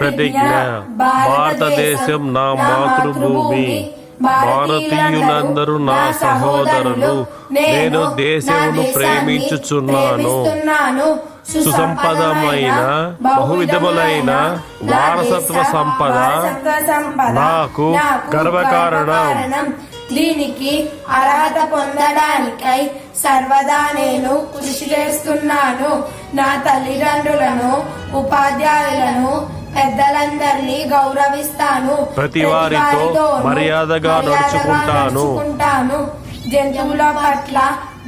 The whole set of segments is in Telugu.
ప్రతిజ్ఞ. భారతదేశం నా మాతృభూమి, భారతీయులందరూ నా సహోదరులు. నేను దేశమును ప్రేమించుచున్నాను. సుసంపదమైన బహువిధములైన వారసత్వ సంపద నాకు గర్వకారణం. దీనికి అర్హత పొందడానికై సర్వదా నేను కృషి చేస్తున్నాను. నా తల్లిదండ్రులను, ఉపాధ్యాయులను, పెద్దలందరినీ గౌరవిస్తాను. ప్రతి వారితో మర్యాదగా నడుచుకుంటాను. జంతువుల పట్ల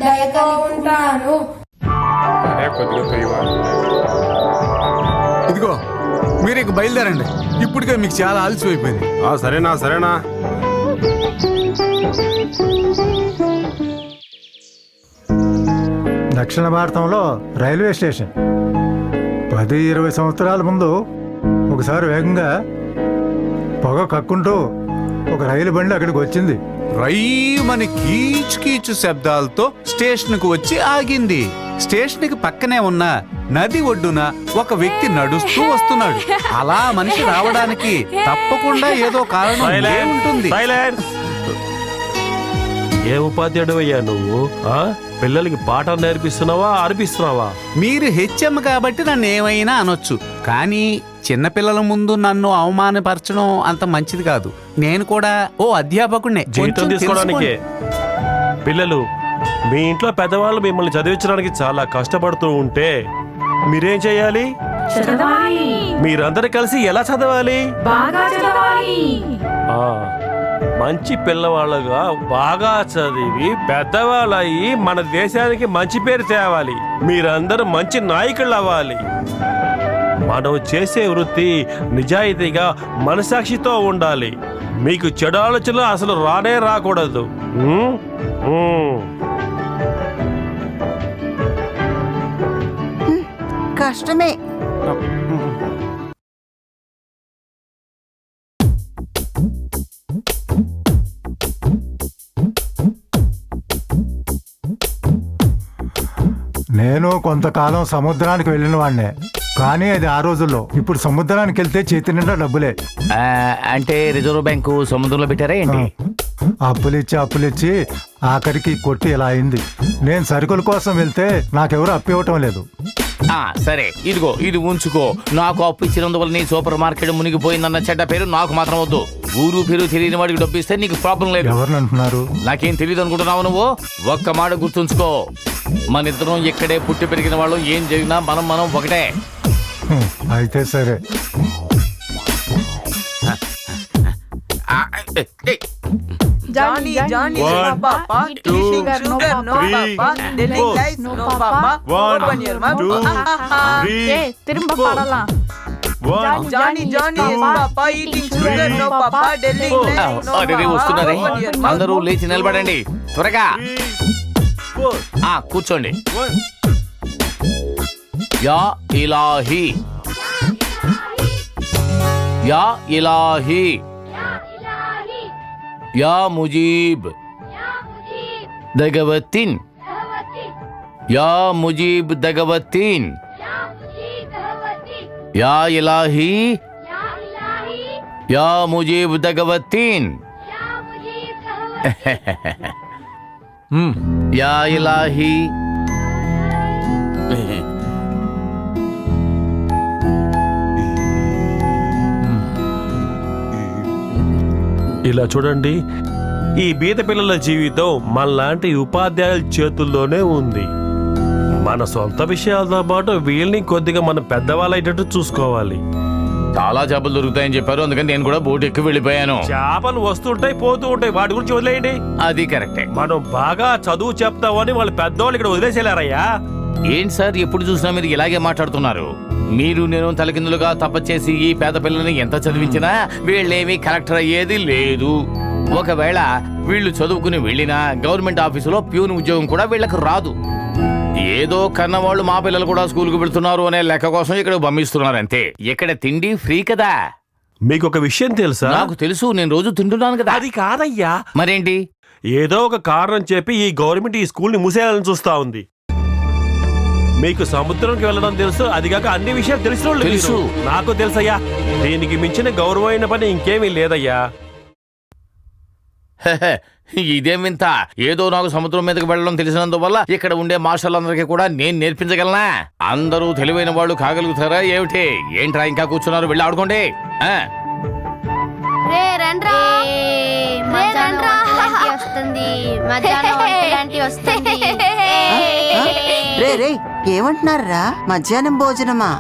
దయతో ఉంటాను. ఇదిగో మీరు ఇక బయలుదేరండి. ఇప్పటికే మీకు చాలా ఆలస్యమైపోయింది. సరేనా దక్షిణ భారతంలో రైల్వే స్టేషన్ 10-20 సంవత్సరాల ముందు ఒకసారి వేగంగా పొగ కక్కుంటూ ఒక రైలు బండి అక్కడికి వచ్చింది. రైమని కీచు కీచు శబ్దాలతో స్టేషన్ కు వచ్చి ఆగింది. స్టేషన్ కి పక్కనే ఉన్న నది ఒడ్డున ఒక వ్యక్తి నడుస్తూ వస్తున్నాడు. అలా మనిషి రావడానికి తప్పకుండా ఏదో కారణం ఉంటుంది. ఏ ఉపాధ్యాయుడు అయ్యా నువ్వు? పిల్లలకి పాఠం నేర్పిస్తున్నావా, అర్పిస్తున్నావా? మీరు హెచ్ఎం కాబట్టి నన్ను ఏమైనా అనొచ్చు, కానీ చిన్నపిల్లల ముందు నన్ను అవమానపరచడం అంత మంచిది కాదు. నేను కూడా ఓ అధ్యాపకుడినే. జీతం తీసుకోవడానికే. పిల్లలు, మీ ఇంట్లో పెద్దవాళ్ళు మిమ్మల్ని చదివించడానికి చాలా కష్టపడుతూ ఉంటే మీరేం చేయాలి? మీరందరూ కలిసి ఎలా చదవాలి? మంచి పిల్లవాళ్ళుగా బాగా చదివి పెద్దవాళ్ళయి మన దేశానికి మంచి పేరు తేవాలి. మీరందరూ మంచి నాయకులు అవ్వాలి. మనం చేసే వృత్తి నిజాయితీగా మనసాక్షితో ఉండాలి. మీకు చెడు ఆలోచనలు అసలు రానే రాకూడదు. కష్టమే. నేను కొంతకాలం సముద్రానికి వెళ్ళిన వాడినే, కానీ అది ఆ రోజుల్లో. ఇప్పుడు సముద్రానికి వెళ్తే చేతి నిండా డబ్బులే. అంటే రిజర్వ్ బ్యాంకు సముద్రంలో పెట్టారా ఏంటి? అప్పులిచ్చి ఆఖరికి కొట్టి ఇలా అయింది. నేను సరుకుల కోసం వెళ్తే నాకెవరు అప్పు ఇవ్వటం లేదు. సరే, ఇదిగో ఇది ఉంచుకో. నాకు అప్పు ఇచ్చినందువల్ల నీ సూపర్ మార్కెట్ మునిగిపోయిందన్న చెడ్డ పేరు నాకు మాత్రం వద్దు. ఊరు పేరు తెలియని వాడికి డబ్బు ఇస్తే నీకు ప్రాబ్లం లేదు. ఎవరిని అంటున్నారు? నాకేం తెలియదు అనుకుంటున్నావు నువ్వు? ఒక్క మాట గుర్తుంచుకో, మన ఇద్దరం ఇక్కడే పుట్టి పెరిగిన వాళ్ళు. ఏం జరిగినా మనం ఒకటే. అయితే సరే. Johnny, no papa. Eating sugar, no papa. Telling lies, no papa. Open your mouth. Johnny, no papa. Eating sugar, no papa. Telling lies, no papa. వస్తున్నారే, అందరూ లేచి నిలబడండి త్వరగా. కూర్చోండి. యా ఇలాహి, యా ఇలాహి, యా ముజీబ్ దగవత్తిన్, యా ముజీబ్ దగవత్తిన్, యా ఇలాహి, యా ముజీబ్ దగవత్తిన్, యా ఇలాహి. ఇలా చూడండి, ఈ బీద పిల్లల జీవితం మనలాంటి ఉపాధ్యాయుల చేతుల్లోనే ఉంది. మన సొంత విషయాలతో పాటు వీళ్ళని కొద్దిగా మన పెద్దవాళ్ళైనట్టు చూసుకోవాలి. చాలా చేపలు దొరుకుతాయని చెప్పారు, అందుకని నేను కూడా బోట్ ఎక్కి వెళ్ళిపోయాను. చేపలు వస్తుంటాయి పోతూ ఉంటాయి, వాటి గురించి వదిలేయండి. అది కరెక్టే. మనం బాగా చదువు చెప్తామని వాళ్ళు పెద్దవాళ్ళు ఇక్కడ వదిలేసేలారయ్యా. ఏంటి సార్, ఎప్పుడు చూసినా మీరు ఇలాగే మాట్లాడుతున్నారు? మీరు నేను తలకిందులుగా తప్పచేసి ఈ పేద పిల్లల్ని ఎంత చదివించినా వీళ్ళేమీ కలెక్టర్ అయ్యేది లేదు. ఒకవేళ వీళ్ళు చదువుకుని వెళ్ళినా గవర్నమెంట్ ఆఫీసులో ప్యూన్ ఉద్యోగం కూడా వీళ్ళకి రాదు. ఏదో కన్నవాళ్ళు మా పిల్లలు కూడా స్కూల్కి వెళ్తున్నారు అనే లెక్క కోసం ఇక్కడ పంపిస్తున్నారు అంతే. ఇక్కడ తిండి ఫ్రీ కదా. మీకు ఒక విషయం తెలుసా? నాకు తెలుసు, నేను రోజు తింటున్నాను కదా. అది కాదయ్యా. మరేంటి? ఏదో ఒక కారణం చెప్పి ఈ గవర్నమెంట్ ఈ స్కూల్ ని మూసేయాలని చూస్తా ఉంది. మీకు సముద్రంకి వెళ్ళడం తెలుసు, అది కాక అన్ని విషయాలు తెలిసిన వాళ్ళు తెలుసు. మీరు. నాకు తెలుసయ్యా, దీనికి మించిన గౌరవమైన పని ఇంకేమీ లేదయ్యా. ఇదేమింత? ఏదో నాకు సముద్రం మీదకి వెళ్ళడం తెలిసినందువల్ల ఇక్కడ ఉండే మాస్టర్లందరికీ కూడా నేను నేర్పించగలనా? అందరూ తెలివైన వాళ్ళు కాగలుగుతారా ఏమిటి? ఏంట్రా ఇంకా కూర్చున్నారు, వెళ్ళి ఆడుకోండి. రే ఏమంటున్నారా? మధ్యాహ్నం భోజనమా?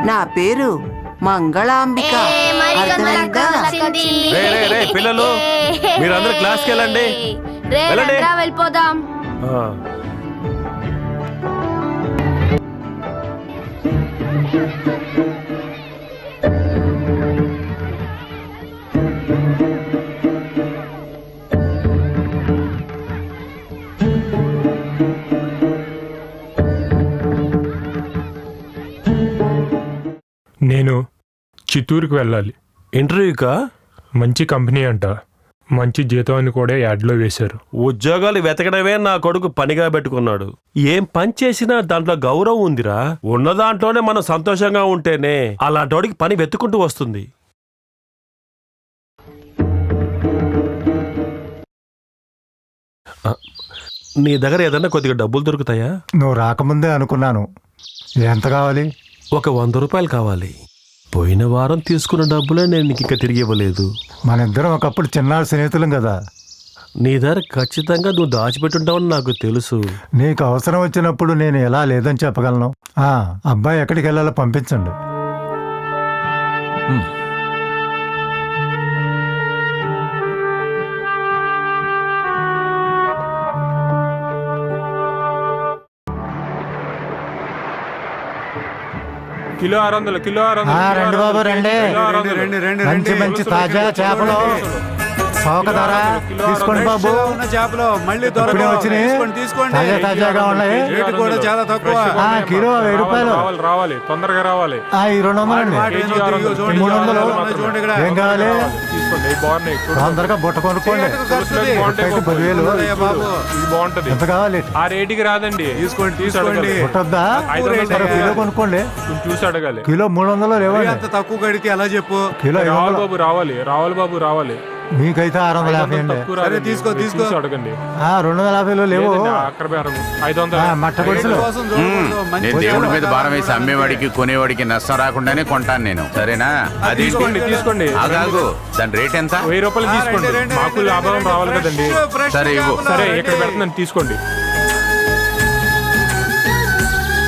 నా పేరు మంగళాంబిక. అర్థమైందా? రే పిల్లలు, మీరందరూ క్లాస్కి వెళ్ళండి. వెళ్ళండి. వెళ్ళిపోదాం. ఆ. నేను చిత్తూరుకు వెళ్ళాలి. ఇంటర్వ్యూకా? మంచి కంపెనీ అంట, మంచి జీతం అని కూడా యాడ్లో వేశారు. ఉద్యోగాలు వెతకడమే నా కొడుకు పనిగా పెట్టుకున్నాడు. ఏం పని చేసినా దాంట్లో గౌరవం ఉందిరా. ఉన్న దాంట్లోనే మనం సంతోషంగా ఉంటేనే అలాంటోడికి పని వెతుకుంటూ వస్తుంది. నీ దగ్గర ఏదన్నా కొద్దిగా డబ్బులు దొరుకుతాయా? నువ్వు రాకముందే అనుకున్నాను. ఎంత కావాలి? ఒక 100 రూపాయలు కావాలి. పోయిన వారం తీసుకున్న డబ్బులే నేను నీకు ఇంకా తిరిగి ఇవ్వలేదు. మన ఇద్దరం ఒకప్పుడు చిన్నాడు స్నేహితులం కదా. నీ దగ్గర ఖచ్చితంగా నువ్వు దాచిపెట్టుంటావని నాకు తెలుసు. నీకు అవసరం వచ్చినప్పుడు నేను ఎలా లేదని చెప్పగలను? అబ్బాయి ఎక్కడికి వెళ్ళాలో పంపించండి. Kilo 600, kilo 600. రండి బాబు రండి. మంచి మంచి తాజా చేపలు సోక ధర తీసుకోండి బాబు. చేపలు మళ్ళీ ఇప్పుడే వచ్చినాయి, తాజా తాజాగా ఉన్నాయి. కూడా చాలా తక్కువ. కిలో 1000 రూపాయలు. రావాలి, తొందరగా రావాలి. ఈ 200 అండి, 300. ఏం కావాలి? తొందరగా బుట్ట కొనుక్కోండి. 10,000. బాగుంటది. ఎంత కావాలి? ఆ రేటుకి రాదండి. తీసుకోండి. బుట్ట వద్దా? కిలో కొనుక్కోండి. చూసి అడగాలి. కిలో 300 లేవండి. అంత తక్కువ కడితే ఎలా చెప్పు? కిలో రావాలి బాబు, రావాలి బాబు, రావాలి. మీకైతే 650 అండి. తీసుకో అడగండి. 250 లేవు. అక్కడ 500. మట్ట పొడుసులు. నేను దేవుడి మీద భారం వేసి అమ్మేవాడికి కొనేవాడికి నష్టం రాకుండానే కొంటాను నేను, సరేనా? అది తీసుకోండి. ఆగాగు, దాని రేట్ ఎంత? 1000 రూపాయలు తీసుకోండి. మాకు లాభం రావాలి కదండి. సరే ఇవ్వు. సరే, ఇక్కడ పెడుతున్నాను, తీసుకోండి.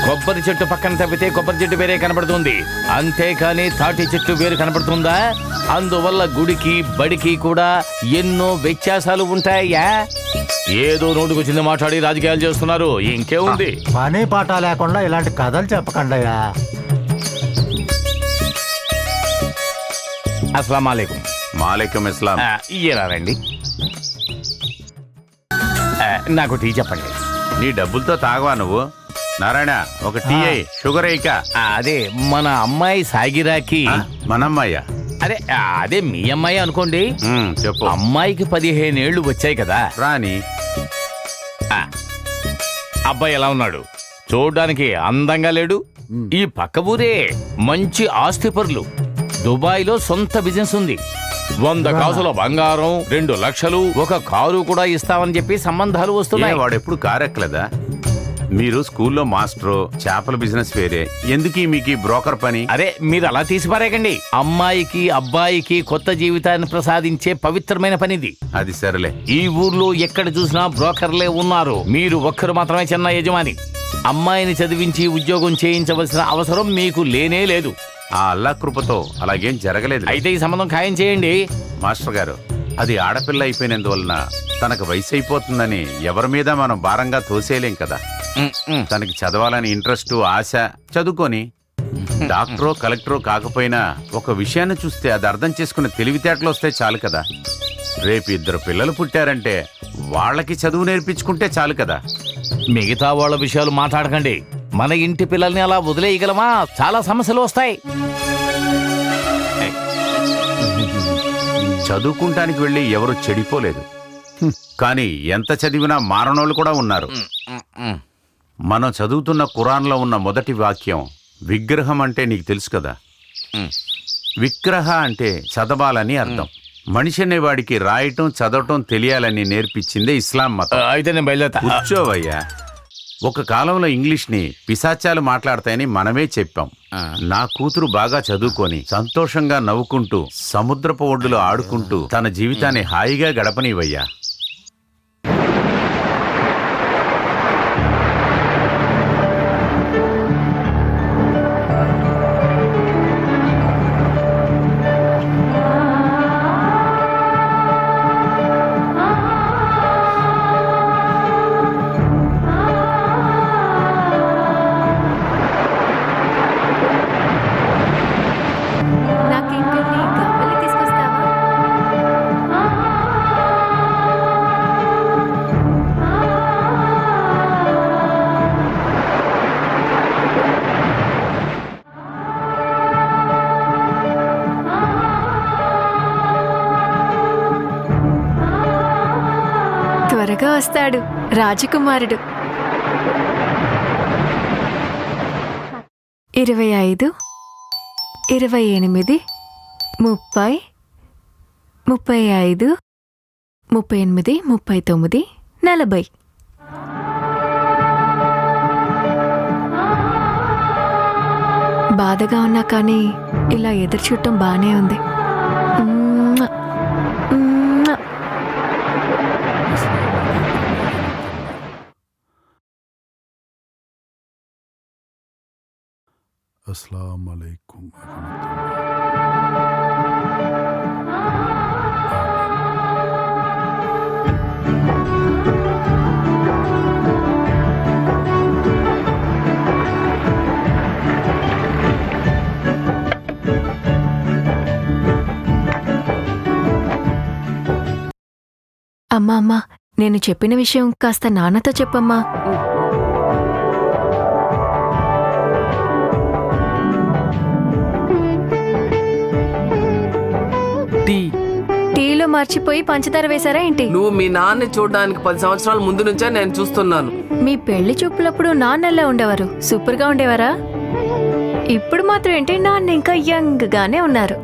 కొబ్బరి చెట్టు పక్కన తప్పితే కొబ్బరి చెట్టు వేరే కనబడుతుంది, అంతేకాని తాటి చెట్టు వేరు కనబడుతుందా? అందువల్ల గుడికి బడికి కూడా ఎన్నో వ్యత్యాసాలు ఉంటాయా? ఏదో నోటుకొచ్చింది మాట్లాడి రాజకీయాలు చేస్తున్నారు, ఇంకేముంది? పని పాట లేకుండా ఇలాంటి కథలు చెప్పకండియా. అస్సలాము అలైకుం. మాలైకుం ఇస్లాం. రండి, నాకు టీ చెప్పండి. నీ డబ్బులతో తాగవా నువ్వు? నారాయణ, ఒక టీ అయ్యి, షుగర్ అయ్యిక. అదే మన అమ్మాయి సాగిరాకి. మనమ్మయ్య? అదే మీ అమ్మాయి అనుకోండి. చెప్పు. అమ్మాయికి 15 ఏళ్లు వచ్చాయి కదా. రాని. అబ్బాయి ఎలా ఉన్నాడు? చూడ్డానికి అందంగా లేడు? ఈ పక్క ఊరే మంచి ఆస్తిపరులు, దుబాయ్లో సొంత బిజినెస్ ఉంది. 100 కాసుల బంగారం, 2 లక్షలు, ఒక కారు కూడా ఇస్తామని చెప్పి సంబంధాలు వస్తున్నాయి. వాడు ఎప్పుడు కారు ఎక్కలేదా? మీరు స్కూల్లో మాస్టరు, చేపల బిజినెస్ వేరే, ఎందుకు మీకు బ్రోకర్ పని? అరే మీరు అలా తీసిపారేకండి. అమ్మాయికి అబ్బాయికి కొత్త జీవితాన్ని ప్రసాదించే పవిత్రమైన పనిది. అది సరేలే. ఈ ఊర్లో ఎక్కడ చూసినా బ్రోకర్లే ఉన్నారు, మీరు ఒక్కరు మాత్రమే చిన్న యజమాని. అమ్మాయిని చదివించి ఉద్యోగం చేయించవలసిన అవసరం మీకు లేనే లేదు. ఆ అల్లా కృపతో అలాగేం జరగలేదు. అయితే ఈ సంబంధం ఖాయం చేయండి. మాస్టర్ గారు, అది ఆడపిల్ల అయిపోయినందువలన తనకు వయసు అయిపోతుందని ఎవరి మీద మనం భారంగా తోసేయలేం కదా. తనకి చదవాలని ఇంట్రెస్ట్, ఆశ, చదువుకొని డాక్టరో కలెక్టరో కాకపోయినా ఒక విషయాన్ని చూస్తే అది అర్థం చేసుకునే తెలివితేటలు వస్తే చాలు కదా. రేపు 2 పిల్లలు పుట్టారంటే వాళ్ళకి చదువు నేర్పించుకుంటే చాలు కదా. మిగతా వాళ్ళ విషయాలు మాట్లాడకండి. మన ఇంటి పిల్లల్ని అలా వదిలేయగలమా? చాలా సమస్యలు వస్తాయి. చదువుకుంటానికి వెళ్ళి ఎవరు చెడిపోలేదు, కానీ ఎంత చదివినా మారనోళ్ళు కూడా ఉన్నారు. మనం చదువుతున్న ఖురాన్లో ఉన్న మొదటి వాక్యం విగ్రహం అంటే నీకు తెలుసు కదా. విగ్రహ అంటే చదవాలని అర్థం. మనిషి అనేవాడికి రాయటం చదవటం తెలియాలని నేర్పించిందే ఇస్లాం మతం. అయితే నేను బయలుదేరతా. కూర్చోవయ్యా. ఒక కాలంలో ఇంగ్లీష్ని పిశాచాలు మాట్లాడతాయని మనమే చెప్పాం. నా కూతురు బాగా చదువుకొని సంతోషంగా నవ్వుకుంటూ సముద్రపు ఒడ్డులో ఆడుకుంటూ తన జీవితాన్ని హాయిగా గడపనివయ్యా. నాకేంటండి గవ్వలు తీసుకొస్తావా? త్వరగా వస్తాడు రాజకుమారుడు. 25, 28, 30, 35, 38, 39, 40. బాధగా ఉన్నా కానీ ఇలా ఎదురు చూడటం బానే ఉంది. మ్మ్. మ్మ్. अस्सलाम वालेकुम। అమ్మా నేను చెప్పిన విషయం కాస్త నాన్నతో చెప్పమ్మా. టీలో మర్చిపోయి పంచదార వేశారా ఏంటి? నువ్వు మీ నాన్న చూడడానికి 10 సంవత్సరాల ముందు నుంచే నేను చూస్తున్నాను. మీ పెళ్లి చూపులప్పుడు నాన్నలా ఉండేవారు, సూపర్ గా ఉండేవారా? ఇప్పుడు మాత్రం ఏంటి, నాన్న ఇంకా యంగ్ గానే ఉన్నారు.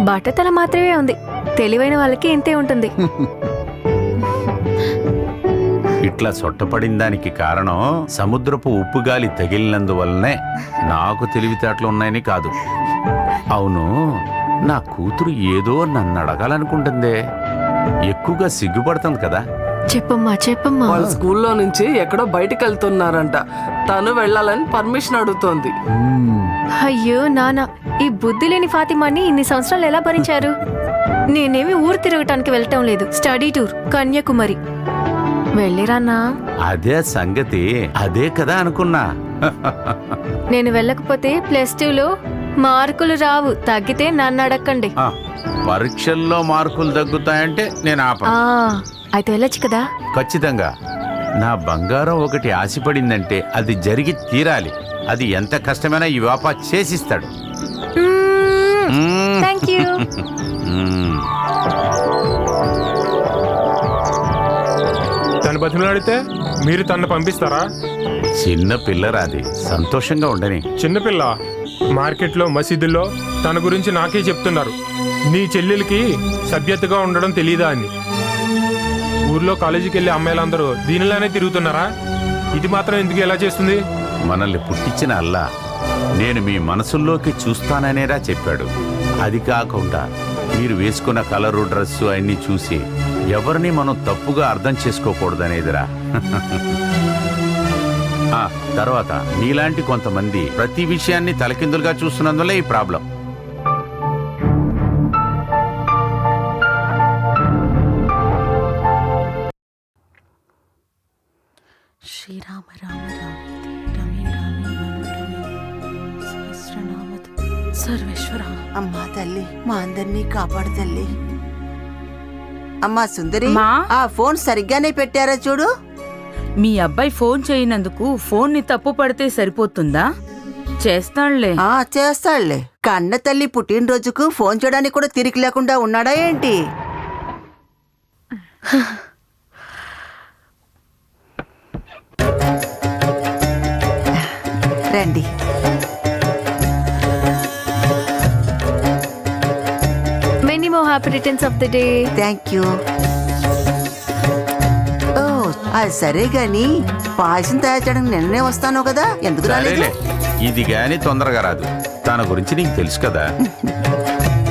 బట్టతల మాత్రమే ఉంది. తెలివైన వాళ్ళకి ఇంతే ఉంటుంది. ఇట్లా సొట్టపడిన దానికి కారణం సముద్రపు ఉప్పు గాలి తగిలినందువల్లనే. నాకు తెలివితేటలు ఉన్నాయని కాదు. అవును, నా కూతురు ఏదో నన్ను అడగాలనుకుంటుందే. ఎక్కువగా సిగ్గుపడుతుంది కదా. చెప్పమ్మా. వాళ్ళ స్కూల్లో నుంచి ఎక్కడో బయటికి వెళ్తున్నారంట. తను వెళ్ళాలని పర్మిషన్ అడుగుతోంది. అయ్యో నాన్న, ఈ బుద్ధి లేని ఫాతిమాని ఇన్ని సంవత్సరాలు ఎలా భరించారు? నేనేమి ఊరు తిరగటానికి వెళ్ళటం లేదు, స్టడీ టూర్ కన్యాకుమారి. వెళ్ళిరానా? అదే సంగతి. అదే కదా అనుకున్నా. నేను వెళ్ళకపోతే +2లో మార్కులు రావు. తగ్గితే నన్ను అడగండి. పరీక్షల్లో మార్కులు తగ్గుతాయంటే నేను ఆపను. అయితే వెళ్ళొచ్చు కదా. ఖచ్చితంగా. నా బంగారం ఒకటి ఆశపడిందంటే అది జరిగి తీరాలి. అది ఎంత కష్టమైనా ఈ వ్యాపా చేసిస్తాడు. థాంక్యూ. తను బతిమలాడితే మీరు తను పంపిస్తారా? చిన్న పిల్లరాది, సంతోషంగా ఉండని. చిన్నపిల్ల మార్కెట్లో మసీదుల్లో తన గురించి నాకే చెప్తున్నారు. నీ చెల్లెలకి సభ్యతగా ఉండడం తెలీదా అని. ఊర్లో కాలేజీకి వెళ్ళే అమ్మాయిలందరూ దీనిలానే తిరుగుతున్నారా? ఇది మాత్రం ఎందుకు ఎలా చేస్తుంది? మనల్ని పుట్టించిన అల్లా నేను మీ మనసుల్లోకి చూస్తాననేరా చెప్పాడు. అది కాకుండా మీరు వేసుకున్న కలరు, డ్రెస్సు అన్ని చూసి ఎవరిని మనం తప్పుగా అర్థం చేసుకోకూడదనేదిరా. తర్వాత నీలాంటి కొంతమంది ప్రతి విషయాన్ని తలకిందులుగా చూస్తున్నందువల్ల ఈ ప్రాబ్లం. శ్రీరామ రామ రమే రామే మనోరమే సహస్రనామత్ సర్వేశ్వర. అమ్మా తల్లి, మా అందరినీ కాపాడు తల్లి. అమ్మా సుందరి, ఆ ఫోన్ సరిగ్గానే పెట్టారా చూడు. మీ అబ్బాయి ఫోన్ చేయనందుకు ఫోన్ ని తప్పు పడితే సరిపోతుందా? చేస్తాడులే. చేస్తాడులే. కన్న తల్లి పుట్టినరోజుకు ఫోన్ చేయడానికి కూడా తిరిగి లేకుండా ఉన్నాడా ఏంటి? రండి. Many more happy returns of the day. Thank you. ఓ అది సరే గాని పాయసం తయారు చేయడానికి నిన్నే వస్తాను కదా, ఎందుకు రాలేదు? సరేలే, ఇది గాని తొందరగా రాదు. తన గురించి నీకు తెలుసు కదా,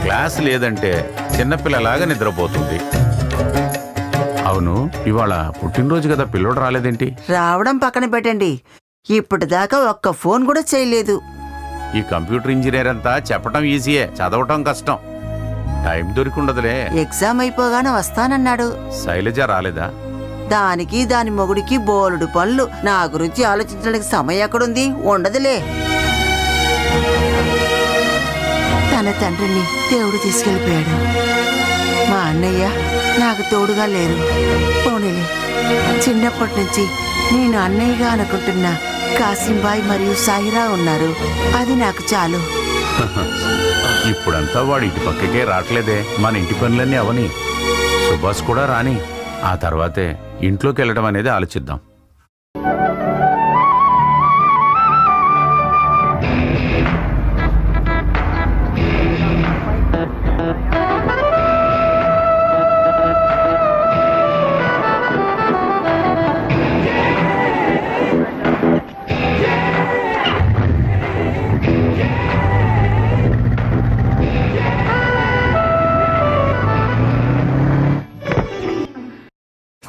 క్లాస్ లేదంటే చిన్నపిల్లలాగా నిద్రపోతుంది. అవును, ఇవాళ పుట్టినరోజు కదా, పిల్లోడు రాలేదేంటి? రావడం పక్కన పెట్టండి, ఇప్పటిదాకా ఒక్క ఫోన్ కూడా చేయలేదు. ఈ కంప్యూటర్ ఇంజనీర్ అంతా చెప్పటం ఈజీయే, చదవటం కష్టం. టైం దొరికిండదులే. ఎగ్జామ్ అయిపోగానే వస్తానన్నాడు. శైలజ రాలేదా? దానికి దాని మొగుడికి బోలుడు పనులు. నా గురించి ఆలోచించడానికి సమయం ఎక్కడుంది? ఉండదులే. తన తండ్రిని దేవుడు తీసుకెళ్ళిపోయాడు. మా అన్నయ్య నాకు తోడుగా లేరు. పోనీలే, చిన్నప్పటి నుంచి నేను అన్నయ్యగా అనుకుంటున్న కాసింబాయ్ మరియు సాయిరా ఉన్నారు. అది నాకు చాలు. ఇప్పుడంతా వాడు ఇటు పక్కకే రావట్లేదే. మన ఇంటి పనులన్నీ అవని, సుభాష్ కూడా రాని, ఆ తర్వాతే ఇంట్లోకి వెళ్ళడం అనేది ఆలోచిద్దాం.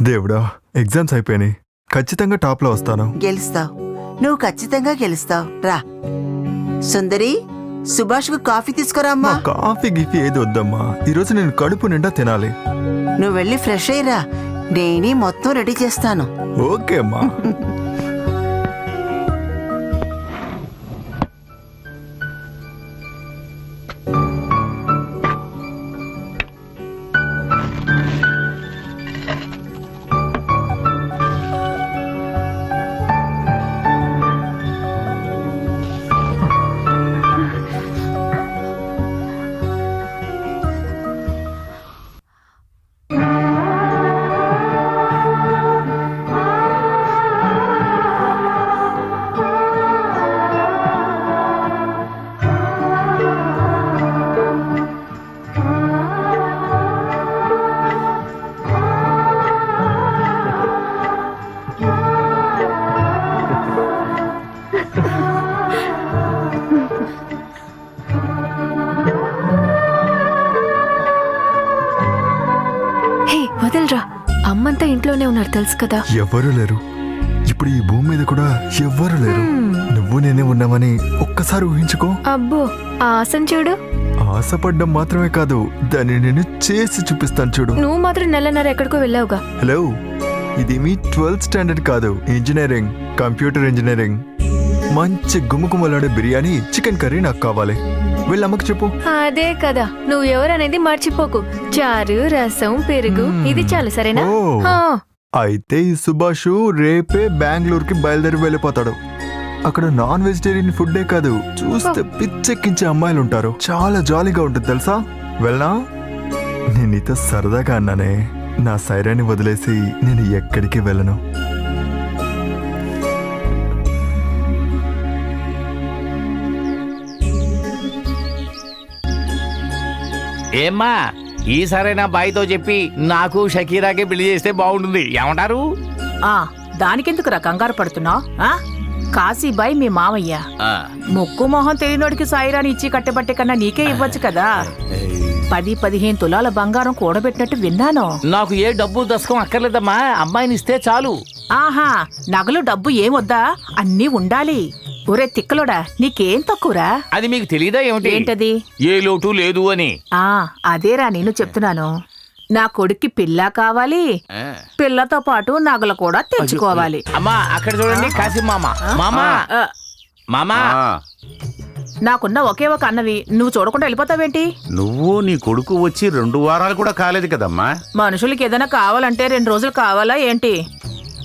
దేవుడా, ఎగ్జామ్స్ అయిపోయినాయి. ఖచ్చితంగా టాప్ లో వస్తాను. గెలుస్తావు, నువ్వు ఖచ్చితంగా గెలుస్తావు. రా సుందరి, సుభాష్కు కాఫీ తీసుకురామ్మా. కాఫీ గిఫీ ఏది వద్దమ్మా, ఈరోజు నేను కడుపు నిండా తినాలి. నువ్వు వెళ్ళి ఫ్రెష్ అయ్యిరా, నేనే మొత్తం రెడీ చేస్తాను. ఓకే అమ్మా. వదలరా, అమ్మంతా ఇంట్లోనే ఉన్నారు తెలుసు కదా. ఎవరు లేరు ఇప్పుడు ఈ భూమి మీద కూడా, ఎవ్వరు లేరు. నువ్వు నేనే ఉన్నామని ఒక్కసారి ఊహించుకో. అబ్బో, ఆ ఆశను చూడు. ఆశపడ్డం మాత్రమే కాదు, దాన్ని నేను చేసి చూపిస్తాను చూడు. నువ్వు మాత్రం నెలన్నర ఎక్కడికో వెళ్ళావుగా. హలో, ఇది మీ 12th స్టాండర్డ్ కాదు, ఇంజనీరింగ్, కంప్యూటర్ ఇంజనీరింగ్. మంచి గుమ్మకుమ్మలాడే బిర్యానీ, చికెన్ కర్రీ నాకు కావాలి. వెళ్ళమ్మకి చెప్పు. అదే కదా, నువ్వు ఎవరనేది మర్చిపోకు. చారు, రసం, పెరుగు, ఇది చాలు, సరేనా? ఓ, అయితే ఈ సుభాషు రేపే బెంగళూరుకి బయలుదేరి వెళ్ళిపోతాడు. అక్కడ నాన్ వెజిటేరియన్ ఫుడ్డే కాదు, చూస్తే పిచ్చెక్కించే అమ్మాయిలు ఉంటారు. చాలా జాలీగా ఉంటుంది తెలుసా. వెళ్ళనా? నేను నీతో సరదాగా అన్నానే, నా సైరాన్ని వదిలేసి నేను ఎక్కడికి వెళ్ళను. ఏమ్మా, ఈసారైనా బాయ్తో చెప్పి నాకు షకీరాకే పెళ్లి చేస్తే బాగుంటుంది, ఏమంటారు? దానికెందుకురా కంగారు పడుతున్నావు? కాశీబాయ్ మీ మామయ్య. ముక్కు మొహం తెలియనోడికి సాయిరాని ఇచ్చి కట్టెబట్టే కన్నా నీకే ఇవ్వచ్చు కదా. 10-15 తులాల బంగారం కూడబెట్టినట్టు విన్నాను. నాకు ఏ డబ్బు దశకం అక్కర్లేదమ్మా, అమ్మాయిని ఇస్తే చాలు. ఆహా, నగలు డబ్బు ఏమొద్దా, అన్నీ ఉండాలి. ఒరే తిక్కలోడా, నీకేం తక్కువరా? అది మీకు తెలీదా ఏమిటి? ఏంటది? ఏ లోటు లేదు అని. అదేరా నేను చెప్తున్నాను. నా కొడుక్కి పిల్ల కావాలి, పిల్లతో పాటు నగలు కూడా తెచ్చుకోవాలి. అమ్మా, అక్కడ చూడండి కాశీ మామ. మామా మామా, నాకున్న ఒకే ఒక అన్నవి నువ్వు చూడకుండా వెళ్ళిపోతావేంటి? నువ్వు నీ కొడుకు వచ్చి 2 వారాలు కూడా కాలేదు కదమ్మా. మనుషులకి ఏదైనా కావాలంటే 2 రోజులు కావాలా ఏంటి?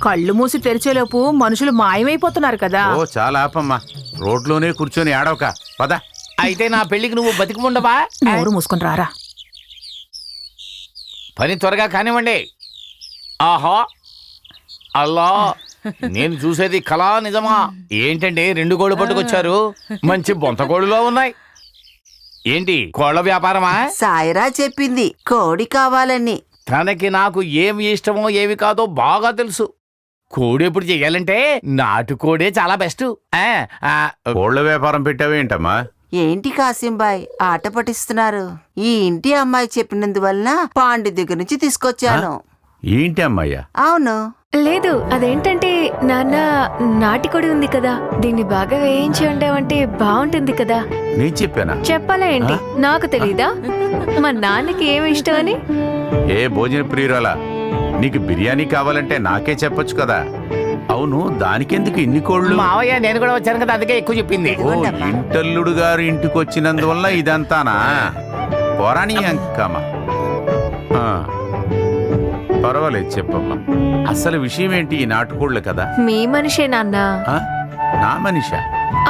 కళ్ళు మూసి తెరిచేలోపు మనుషులు మాయమైపోతున్నారు కదా. ఓ చాలా ఆపమ్మా, రోడ్లోనే కూర్చొని ఆడవక పద. అయితే నా పెళ్లికి నువ్వు బతికి ఉండవా? నోరు మూసుకొని రారా. పని త్వరగా కానివ్వండి. ఆహా, అల్లా, నేను చూసేది కళా నిజమా? ఏంటంటే 2 కోళ్ళు పట్టుకొచ్చారు, మంచి బొంత కోళ్ళులో ఉన్నాయి. ఏంటి కోళ్ళ వ్యాపారమా? సాయిరా చెప్పింది కోడి కావాలని. తనకి నాకు ఏమి ఇష్టమో ఏమి కాదో బాగా తెలుసు. కోడి ఎప్పుడు చెయ్యాలంటే నాటుకోడే చాలా బెస్ట్. కోళ్ల వ్యాపారం పెట్టావేంటమ్మా? ఏంటి కాసింబాయ్ ఆట పట్టిస్తున్నారు? ఈ ఇంటి అమ్మాయి చెప్పినందువలన పాండి దగ్గర నుంచి తీసుకొచ్చాను. ఏంటి అమ్మాయ్యా? అవును. లేదు, అదేంటంటే నాన్న నాటికోడి ఉంది కదా, దీన్ని బాగా వేయించి వండావంటే బాగుంటుంది కదా. నేను చెప్పానా? చెప్పాలా ఏంటి? నాకు తెలీదా మా నాన్నకి ఏమి ఇష్టం అని? ఏ భోజన ప్రియురాలా, నీకు బిర్యానీ కావాలంటే నాకే చెప్పొచ్చు కదా. అవును, దానికెందుకు ఇన్ని కోళ్ళు? మావయ్య నేను కూడా వచ్చాను కదా, అందుకే ఎక్కువ చెప్పింది. ఓ, ఇంటల్లుడు గారు ఇంటికి వచ్చినందువల్ల ఇదంతానా? పోరాని అంకమ్మా. పర్వాలేదు, చెప్పమ్మా. అసలు విషయం ఏంటి? ఈ నాటుకోళ్ళు కదా? మీ మనిషే నాన్న. నా మనిషా?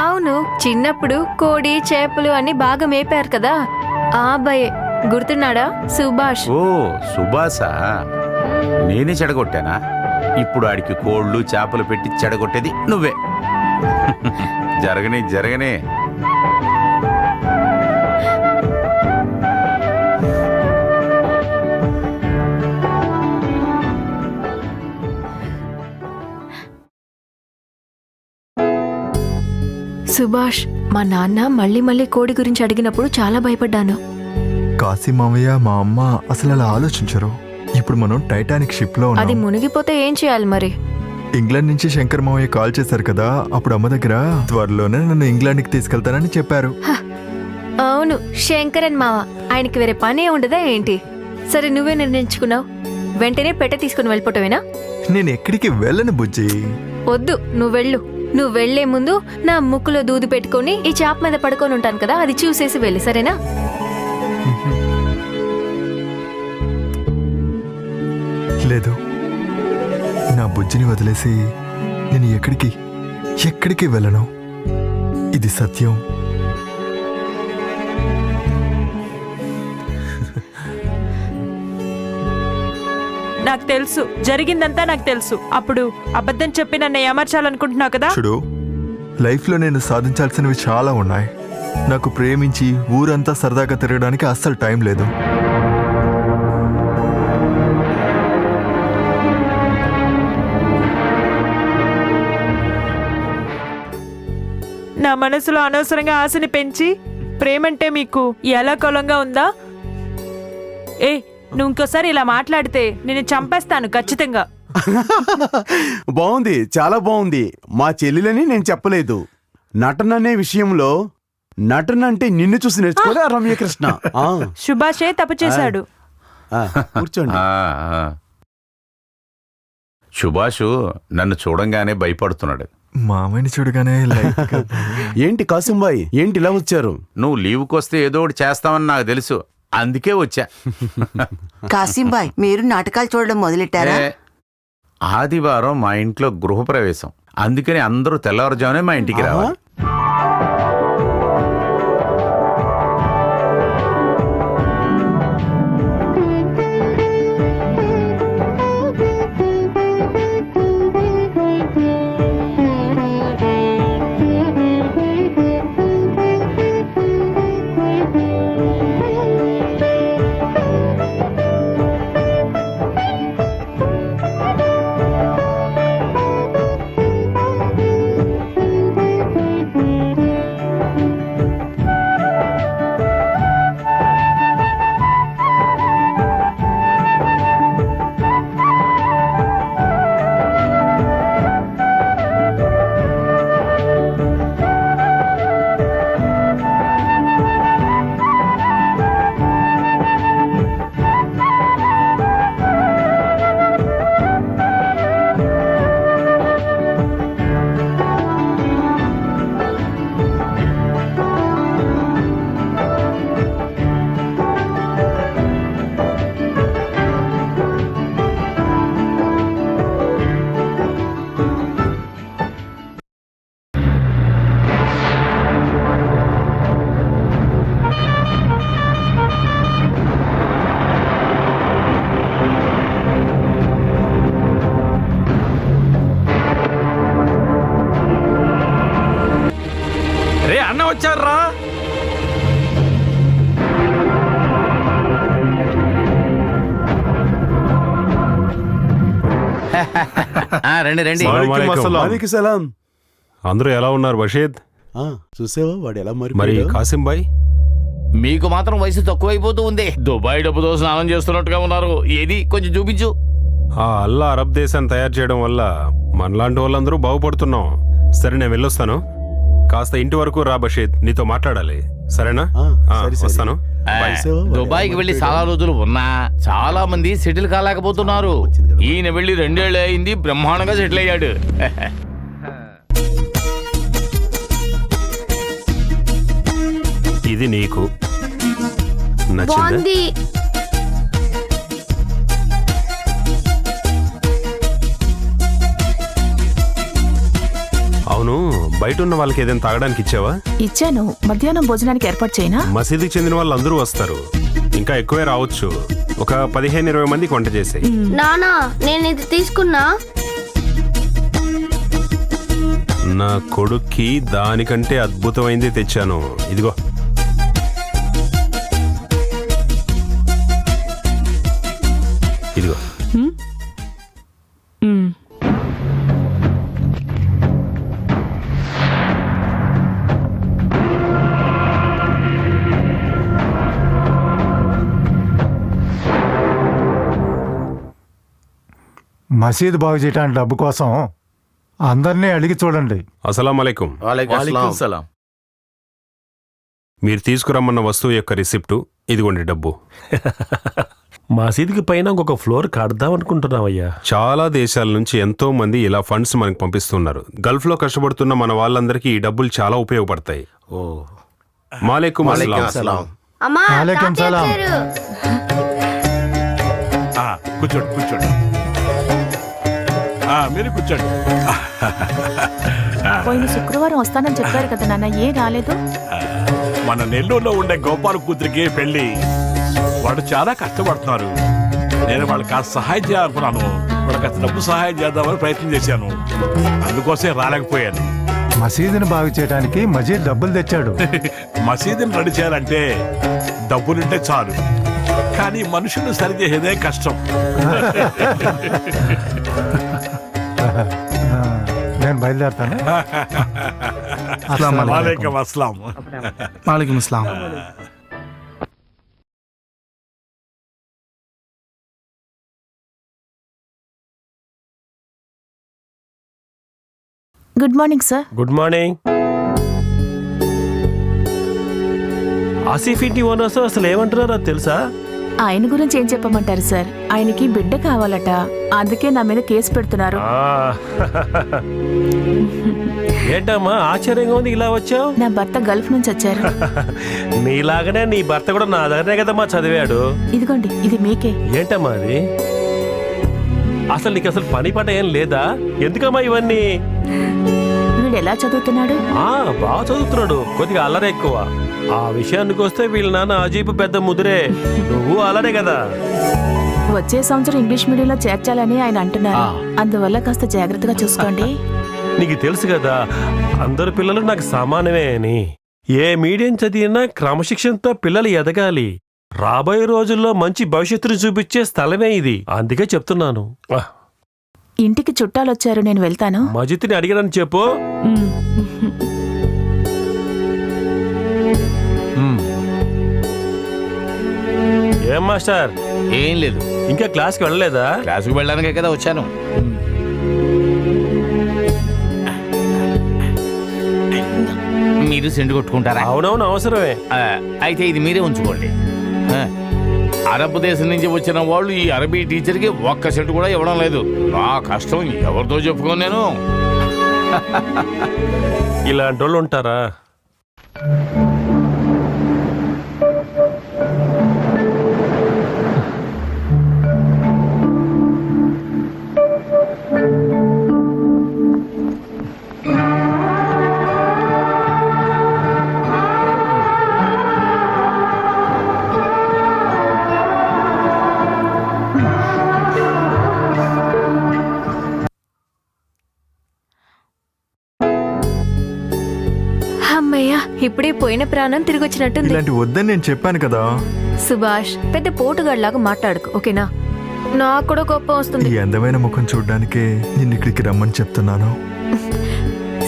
అవును, చిన్నప్పుడు కోడి చేపలు అన్ని బాగా మేపారు కదా, ఆ అబ్బాయే. గుర్తున్నాడా? సుభాష్. ఓ, సుభాషా? నేనే చెడగొట్టానా? ఇప్పుడు ఆడికి కోళ్ళు చేపలు పెట్టి చెడగొట్టేది నువ్వే. జరగనే జరగనే. సుభాష్, మా నాన్న మళ్ళీ మళ్ళీ కోడి గురించి అడిగినప్పుడు చాలా భయపడ్డాను. కాశీ మామయ్య, మా అమ్మ అసలు అలా ఆలోచించరు. ఇప్పుడు మనం టైటానిక్ షిప్ లో అది ఉన్నాం. మునిగిపోతే ఏం చేయాలి మరి? ఇంగ్లాండ్ నుంచి శంకర్ మామయ్య కాల్ చేశారు కదా, అప్పుడు అమ్మ దగ్గర త్వరలోనే నన్ను ఇంగ్లాండ్కి తీసుకెళ్తానని చెప్పారు. అవును, శంకరన్ మావ. ఆయనకి వేరే పనే ఉండదా ఏంటి? సరే, నువ్వే నిర్ణయించుకున్నావు. వెంటనే పెట్టె తీసుకుని వెళ్ళిపోవటమేనా? నేను ఎక్కడికి వెళ్ళను బుజ్జి. వద్దు, నువ్వు వెళ్ళు. నువ్వు వెళ్లే ముందు నా ముక్కులో దూది పెట్టుకుని ఈ చాప మీద పడుకొని ఉంటాను కదా, అది చూసేసి వెళ్ళి, సరేనా? లేదు, నా బుజ్జిని వదిలేసి నేను ఎక్కడికి వెళ్ళను. ఇది సత్యం. నాకు తెలుసు, జరిగిందంతా నాకు తెలుసు. అప్పుడు అబద్ధం చెప్పి నన్ను ఏమర్చాలనుకుంటున్నావు కదా? చూడు, లైఫ్లో నేను సాధించాల్సినవి చాలా ఉన్నాయి. నాకు ప్రేమించి ఊరంతా సరదాగా తిరగడానికి అస్సలు టైం లేదు. నా మనసులో అనవసరంగా ఆశని పెంచి ప్రేమంటే మీకు ఎలా కొలంగా ఉందా? నువ్వు ఇంకోసారి ఇలా మాట్లాడితే నేను చంపేస్తాను ఖచ్చితంగా. బాగుంది, చాలా బాగుంది. మా చెల్లెలని నేను చెప్పలేదు. నటన అనే విషయంలో నటన అంటే నిన్ను చూసి నేర్చుకోలే రమ్యకృష్ణ. సుభాషే తప్పు చేశాడు. కూర్చోండి. సుభాషు నన్ను చూడంగానే భయపడుతున్నాడు. మామయ్యని చూడగానే ఏంటి కాసింబాయ్, ఏంటి ఇలా వచ్చారు? నువ్వు లీవ్కి వస్తే ఏదో ఒకటి చేస్తావని నాకు తెలుసు, అందుకే వచ్చా. కాసింబాయ్, మీరు నాటకాలు చూడడం మొదలెట్టారా? ఆదివారం మా ఇంట్లో గృహప్రవేశం, అందుకని అందరూ తెల్లవారుజామునే మా ఇంటికి రావాలి. రండి రండి వాలేకుం సలాం. అందరూ ఎలా ఉన్నారు బషీద్? చూసావా వాడు ఎలా మరి కాసిం భాయ్? మీకు మాత్రం వయసు తక్కువైపోతూ ఉంది. దుబాయ్ డబ్బుతో స్నానం చేస్తున్నట్టుగా ఉన్నారు. ఏది కొంచెం చూపించు. ఆ అల్లా అరబ్ దేశాన్ని తయారు చేయడం వల్ల మనలాంటి వాళ్ళందరూ బాగుపడుతున్నాం. సరే నేను వెళ్ళొస్తాను. కాస్త ఇంటి వరకు రా బషీద్, నీతో మాట్లాడాలి. సరేనా? వస్తాను. దుబాయ్కి వెళ్ళి చాలా రోజులు ఉన్నా చాలా మంది సెటిల్ కాలేకపోతున్నారు. ఈయన వెళ్ళి 2 ఏళ్ళు అయింది, బ్రహ్మాండంగా సెటిల్ అయ్యాడు. ఇది నీకు నచ్చింది? అవును, బయట ఉన్న వాళ్ళకి ఏదైనా తాగడానికి ఇచ్చావా? ఇచ్చాను. మధ్యాహ్నం భోజనానికి ఏర్పాటు చేయనా? మసీదుకి చెందిన వాళ్ళు అందరూ వస్తారు, ఇంకా ఎక్కువే రావచ్చు. ఒక 15-20 మందికి వంట చేసే. నానా, నేను ఇది తీసుకున్నా. నా కొడుక్కి దానికంటే అద్భుతమైంది తెచ్చాను. ఇదిగో. ఇదిగో. మసీదు బాగు చేయడానికి డబ్బు కోసం అందరినీ అడిగి చూడండి. అస్సలాం అలైకుం. మీరు తీసుకురమ్మన్న వస్తువు యొక్క రిసిప్టు ఇదిగోండి డబ్బు. మసీదుకి పైన ఇంకొక ఫ్లోర్ కడదాం అనుకుంటున్నావయ్యా. చాలా దేశాల నుంచి ఎంతో మంది ఇలా ఫండ్స్ మనకు పంపిస్తున్నారు. గల్ఫ్ లో కష్టపడుతున్న మన వాళ్ళందరికీ ఈ డబ్బులు చాలా ఉపయోగపడతాయి. మాలేకుం అస్సలాం. వాలేకుం సలాం. కూర్చోండి కూర్చోండి. మీరు కూర్చోండి. పోయిన శుక్రవారం వస్తానని చెప్పారు కదా నాన్న, ఏ రాలేదు? మన నెల్లూరులో ఉండే గోపాల కూతురికి పెళ్లి. వాడు చాలా కష్టపడుతున్నారు. నేను వాళ్ళకి కాస్త సహాయం చేయాలనుకున్నాను. వాళ్ళకి కాస్త డబ్బు సహాయం చేద్దామని ప్రయత్నం చేశాను. అందుకోసం రాలేకపోయాను. మసీదుని బాగు చేయడానికి మజీద్ డబ్బులు తెచ్చాడు. మసీదుని రెడీ చేయాలంటే డబ్బులుంటే చాలు, కానీ మనుషులు సరిచేసేదే కష్టం. నేను బయలుదేరుతాను. వాలేకుం అస్సలాం. వాలేకుం అస్సలాం. Good morning sir. Good morning. Asif ఇంటి ఓనర్స్ అసలు ఏమంటున్నారో తెలుసా? ఆయన గురించి ఏం చెప్పమంటారు సార్? ఆయనకి బిడ్డ కావాలట, అందుకే నా మీద కేసు పెడుతున్నారు. ఏంటమ్మా ఆశ్చర్యంగా ఉంది, ఇలా వచ్చావు? నా భర్త గల్ఫ్ నుంచి వచ్చారు. నీలాగనే నీ భర్త కూడా నా దగ్గరనే కదమ్మా చదివాడు. ఇదిగోండి, ఇది మీకే. ఏంటమ్మా అది? అసలు నీకు అసలు పని పాట ఏం లేదా? ఎందుకమ్మా ఇవన్నీ? వీడు ఎలా చదువుతున్నాడు? బాగా చదువుతున్నాడు, కొద్దిగా అల్లరే ఎక్కువ. ఆ విషయానికి వస్తే వీళ్ళ నాన్న అజీబ్ పెద్ద ముదిరే. నువ్వు అల్లరే కదా. వచ్చే సంవత్సరం ఇంగ్లీష్ మీడియంలో చేర్చాలని ఆయన అంటున్నారు. అందువల్ల కాస్త జాగ్రత్తగా చూసుకోండి. నీకు తెలుసు కదా, అందరు పిల్లలు నాకు సమానమే అని. ఏ మీడియం చదివినా క్రమశిక్షణతో పిల్లలు ఎదగాలి. రాబోయే రోజుల్లో మంచి భవిష్యత్తును చూపించే స్థలమే ఇది. అందుకే చెప్తున్నాను. ఇంటికి చుట్టాలు వచ్చారు, నేను వెళ్తాను. మజిత్ని అడిగానని చెప్పు. ఏం మాస్టర్? ఏం లేదు. ఇంకా క్లాస్కి వెళ్ళలేదా? క్లాసుకు వెళ్ళడానికే కదా వచ్చాను. మీరు సెంటు కొట్టుకుంటారా? అవునవును, అవసరమే. అయితే ఇది మీరే ఉంచుకోండి. అరబ్ దేశం నుంచి వచ్చిన వాళ్ళు ఈ అరబీ టీచర్కి 1 సెంటు కూడా ఇవ్వడం లేదు. నా కష్టం ఎవరితో చెప్పుకోను నేను. ఇలాంటి వాళ్ళు ఉంటారా? అమ్మయ్యా, ఇప్పుడే పోయిన ప్రాణం తిరిగి వచ్చినట్టుంది. ఇలాంటి వద్దని నేను చెప్పాను కదా. సుభాష్, పెద్ద పోటుగాడిలాగా మాట్లాడుకు, ఓకేనా? నాకు కూడా కోపం వస్తుంది. ఈ అందమైన ముఖం చూడ్డానికే నిన్ను ఇక్కడికి రమ్మని చెప్తున్నాను.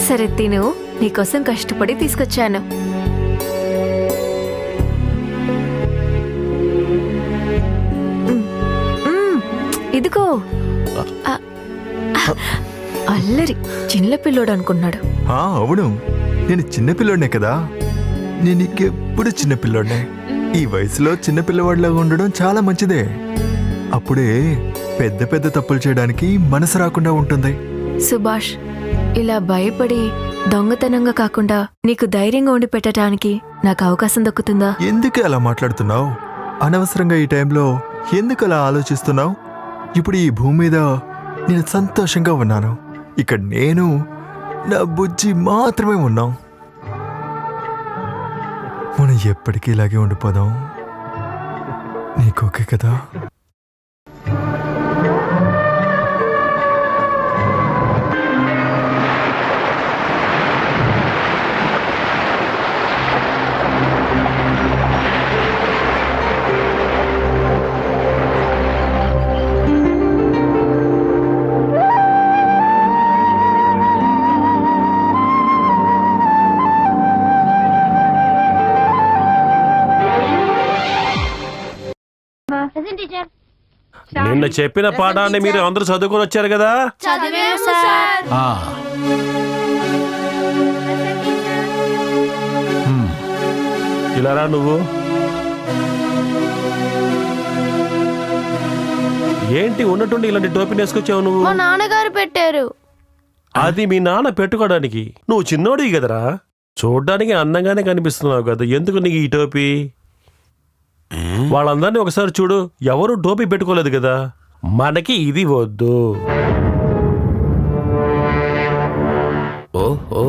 సరే తిను, నీకోసం కష్టపడి తీసుకొచ్చాను. ఇదిగో. అల్లరి చిన్నపిల్లోడు అనుకున్నాడు. అవును, నేను చిన్నపిల్లోనే కదా. నేను ఇంకెప్పుడు చిన్నపిల్లోనే. ఈ వయసులో చిన్నపిల్లవాడిలాగా ఉండడం చాలా మంచిదే. అప్పుడే పెద్ద పెద్ద తప్పులు చేయడానికి మనసు రాకుండా ఉంటుంది. సుభాష్, ఇలా భయపడి దొంగతనంగా కాకుండా నీకు ధైర్యంగా ఉండి పెట్టడానికి నాకు అవకాశం దక్కుతుందా? ఎందుకు అలా మాట్లాడుతున్నావు? అనవసరంగా ఈ టైంలో ఎందుకు అలా ఆలోచిస్తున్నావు? ఇప్పుడు ఈ భూమి మీద నేను సంతోషంగా ఉన్నాను. ఇక్కడ నేను నా బుజ్జి మాత్రమే ఉన్నాం. మనం ఎప్పటికీ ఇలాగే ఉండిపోదాం. నీకు ఓకే కదా? నిన్న చెప్పిన పాఠాన్ని మీరు అందరూ చదువుకొని వచ్చారు కదా? చదివాము సార్. ఇలా రా నువ్వు. ఏంటి ఉన్నట్టుండి ఇలాంటి టోపీ వేసుకొచ్చావు నువ్వు? మా నాన్నగారు పెట్టారు. అది మీ నాన్న పెట్టుకోవడానికి. నువ్వు చిన్నోడివి కదరా, చూడ్డానికి అందంగానే కనిపిస్తున్నావు కదా, ఎందుకు నీకు ఈ టోపీ? వాళ్ళందరినీ ఒకసారి చూడు, ఎవరు టోపీ పెట్టుకోలేదు కదా. మనకి ఇది వద్దు. ఓహో,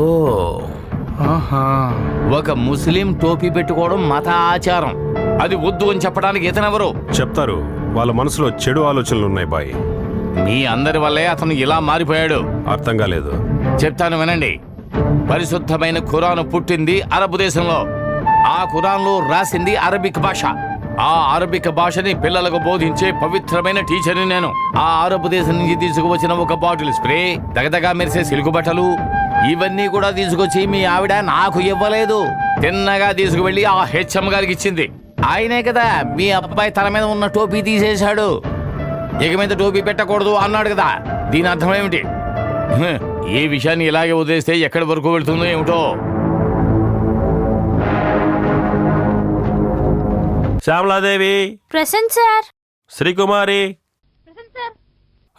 ఒక ముస్లిం టోపీ పెట్టుకోవడం మత ఆచారం. అది వద్దు అని చెప్పడానికి ఇతనెవరు? చెప్తారు. వాళ్ళ మనసులో చెడు ఆలోచనలు ఉన్నాయి బాయ్. మీ అందరి వల్లే అతను ఇలా మారిపోయాడు. అర్థం కాలేదు. చెప్తాను వినండి. పరిశుద్ధమైన ఖురాను పుట్టింది అరబ్ దేశంలో. ఆ ఖురాన్లో రాసింది అరబిక్ భాష. ఆ అరబిక్ భాషని పిల్లలకు బోధించే పవిత్రమైన టీచర్ని నేను. ఆ అరబ్ దేశం నుంచి తీసుకువచ్చిన ఒక బాటిల్ స్ప్రే, దగదగా మెరిసే సిల్కు బట్టలు, ఇవన్నీ కూడా తీసుకొచ్చి మీ ఆవిడ నాకు ఇవ్వలేదు. తిన్నగా తీసుకువెళ్ళి ఆ హెచ్ఎం గారికి ఇచ్చింది. ఆయనే కదా మీ అబ్బాయి తల మీద ఉన్న టోపీ తీసేశాడు. ఇక మీద టోపీ పెట్టకూడదు అన్నాడు కదా. దీని అర్థం ఏమిటి? ఈ విషయాన్ని ఇలాగే వదిలేస్తే ఎక్కడి వరకు వెళ్తుందో ఏమిటో. Shyamaladevi present sir. Srikumari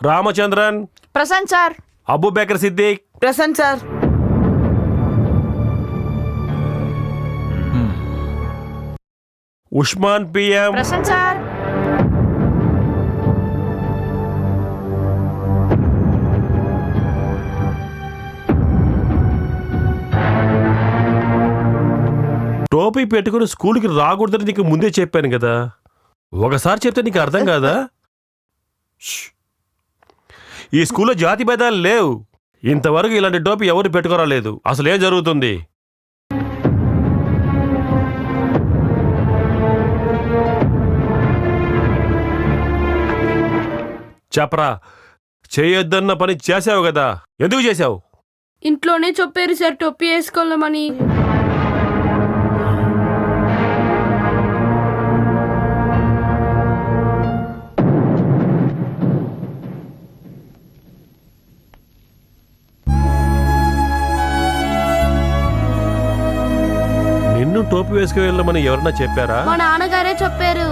Ramachandran present sir. Abubakar Siddiq present sir. Usman PM present sir. టోపీ పెట్టుకుని స్కూల్కి రాకూడదని నీకు ముందే చెప్పాను కదా. ఒకసారి చెప్తే నీకు అర్థం కాదా? ఈ స్కూల్లో జాతి భేదాలు లేవు. ఇంతవరకు ఇలాంటి టోపీ ఎవరు పెట్టుకోరాలేదు. అసలు ఏం జరుగుతుంది? చెప్పరా. చేయొద్దన్న పని చేసావు కదా, ఎందుకు చేసావు? ఇంట్లోనే చెప్పారు సార్ టోపీ వేసుకోవాలని. నిన్ను టోపీ వేసుకు వెళ్ళమని ఎవరన్నా చెప్పారా? మా నాన్నగారే చెప్పారు.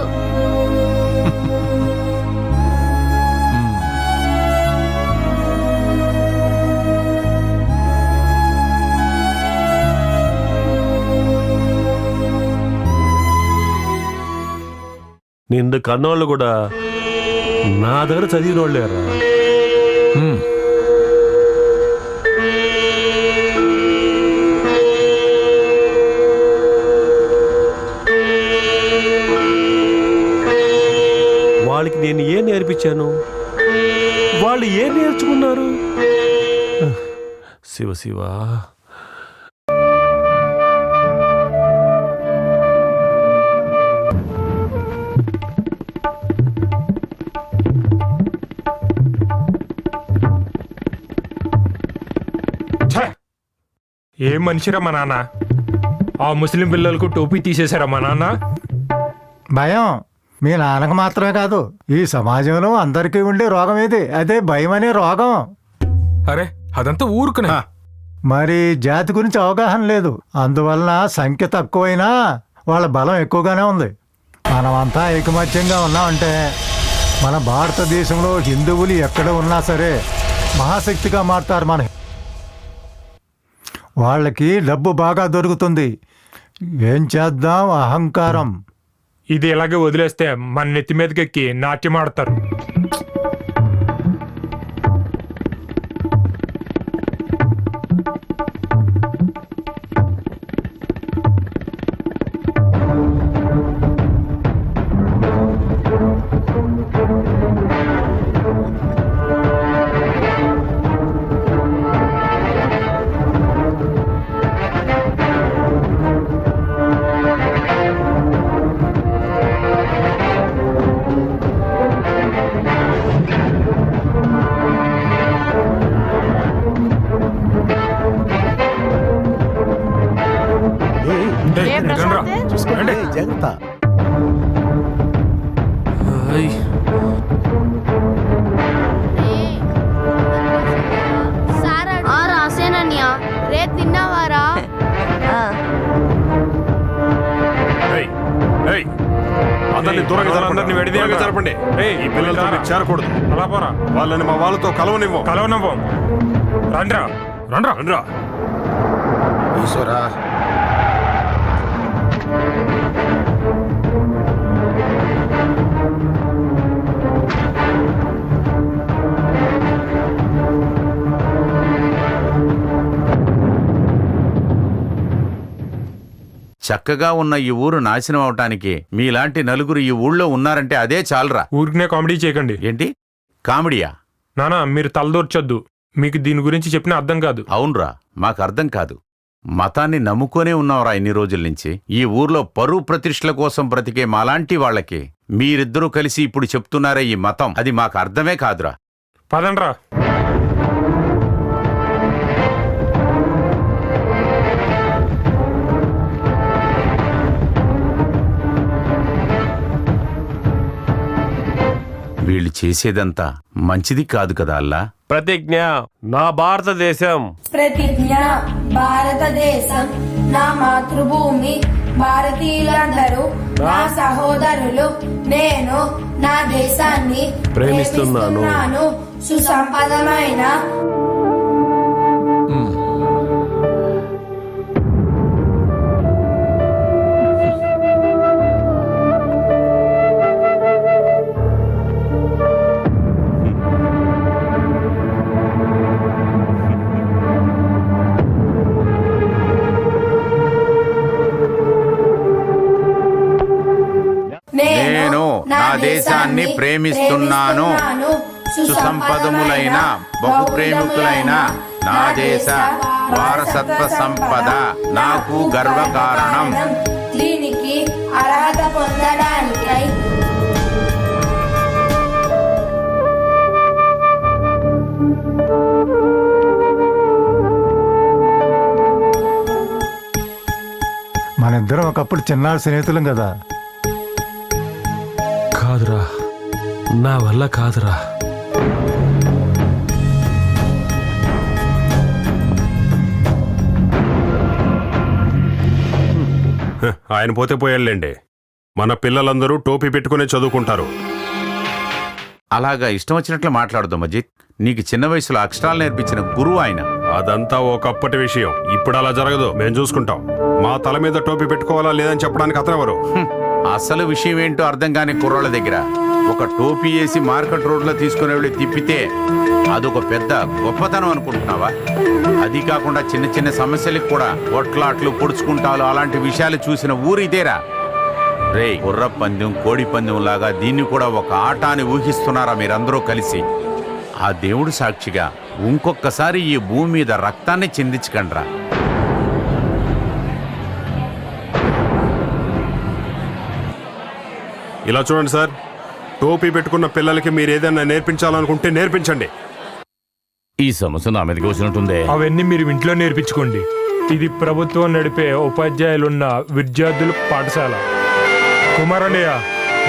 నిన్ను కన్నోళ్ళు కూడా నా దగ్గర చదివిన వాళ్ళేరా. వాళ్ళకి నేను ఏం నేర్పించాను, వాళ్ళు ఏం నేర్చుకున్నారు? శివ శివ. ఏం మనిషిరా మా నాన్న? ఆ ముస్లిం పిల్లలకు టోపీ తీసేశారా మా నాన్న? భయం మీ నాన్నకు మాత్రమే కాదు, ఈ సమాజంలో అందరికీ ఉండే రోగం ఇది. అదే భయం అనే రోగం. అరే అదంతా ఊరుకునే. మరి జాతి గురించి అవగాహన లేదు, అందువలన సంఖ్య తక్కువైనా వాళ్ళ బలం ఎక్కువగానే ఉంది. మనమంతా ఐకమత్యంగా ఉన్నామంటే మన భారతదేశంలో హిందువులు ఎక్కడ ఉన్నా సరే మహాశక్తిగా మారుతారు. వాళ్ళకి డబ్బు బాగా దొరుకుతుంది. ఏం చేద్దాం, అహంకారం. ఇది ఇలాగే వదిలేస్తే మన నెత్తి మీదకెక్కి నాట్యం ఆడతారు. జాగ్రత్త. రాసేనన్యా, రే తిన్నావారా? అందరినీ దూరంగా జరపండి. ఈ పిల్లలతో మీరు చేరకూడదు. అలా పోరా. వాళ్ళని మా వాళ్ళతో కలవనివ్వం. రండ్రా. ఈశ్వరా, చక్కగా ఉన్న ఈ ఊరు నాశనం అవటానికి మీలాంటి నలుగురు ఈ ఊళ్ళో ఉన్నారంటే అదే చాలరా. ఊరికనే కామెడీ చేయకండి. ఏంటి కామెడీయా? నానా మీరు తలదూర్చొద్దు. మీకు దీని గురించి చెప్పిన అర్థం కాదు. అవునరా, మాకు అర్థం కాదు. మతాన్ని నమ్ముకొనే ఉన్నావురా ఇన్ని రోజుల నుంచి. ఈ ఊర్లో పరువు ప్రతిష్టల కోసం బ్రతికే మాలాంటి వాళ్ళకి మీరిద్దరూ కలిసి ఇప్పుడు చెప్తున్నారే ఈ మతం, అది మాకు అర్థమే కాదురా. పదండ్రా. వీళ్ళు చేసేదంతా మంచిది కాదు కదా అల్లా. ప్రతిజ్ఞ, నా భారతదేశం. ప్రతిజ్ఞ, భారతదేశం నా మాతృభూమి. భారతీయులందరూ నా సహోదరులు. నేను నా దేశాన్ని ప్రేమిస్తున్నాను. సుసంపదమైన నేను నా దేశాన్ని ప్రేమిస్తున్నాను. సుసంపదములైన బహుప్రేమికులైన నా దేశ వారసత్వ సంపద నాకు గర్వకారణం. దీనికి అర్హత పొందడానికై మనిద్దరం ఒకప్పుడు చిన్నాడు స్నేహితులం కదా. కాదురా, నా వల్ల కాదురా. ఆయన పోతే పోయాళ్ళండి. మన పిల్లలందరూ టోపీ పెట్టుకునే చదువుకుంటారు. అలాగా ఇష్టం వచ్చినట్లు మాట్లాడదు మజిద్. నీకు చిన్న వయసులో అక్షరాలు నేర్పించిన గురువు ఆయన. అదంతా ఒకప్పటి విషయం. ఇప్పుడు అలా జరగదు, మేము చూసుకుంటాం. మా తల మీద టోపీ పెట్టుకోవాలా లేదని చెప్పడానికి అతనెవరు? అసలు విషయం ఏంటో అర్థం కాని కుర్రోళ్ళ దగ్గర ఒక టోపీ వేసి మార్కెట్ రోడ్లో తీసుకునే వెళ్ళి తిప్పితే అదొక పెద్ద గొప్పతనం అనుకుంటున్నావా? అది కాకుండా చిన్న చిన్న సమస్యలకు కూడా కొట్లాట్లు పొడుచుకుంటాలు అలాంటి విషయాలు చూసిన ఊరు ఇదేరా. రే, గుర్ర పందెం కోడి పందెం లాగా దీన్ని కూడా ఒక ఆట అని ఊహిస్తున్నారా మీరందరూ కలిసి? ఆ దేవుడు సాక్షిగా ఇంకొకసారి ఈ భూమి మీద రక్తాన్ని చిందించకండ్రా. ఇలా చూడండి సార్, టోపీ పెట్టుకున్న పిల్లలకి మీరు ఏదైనా నేర్పించాలనుకుంటే నేర్పించండి. ఈ సమస్య నా మీదకి వచ్చినట్టుందే. అవన్నీ మీరు ఇంట్లో నేర్పించుకోండి. ఇది ప్రభుత్వం నడిపే ఉపాధ్యాయులున్న విద్యార్థుల పాఠశాల. కుమారన్నయ్య,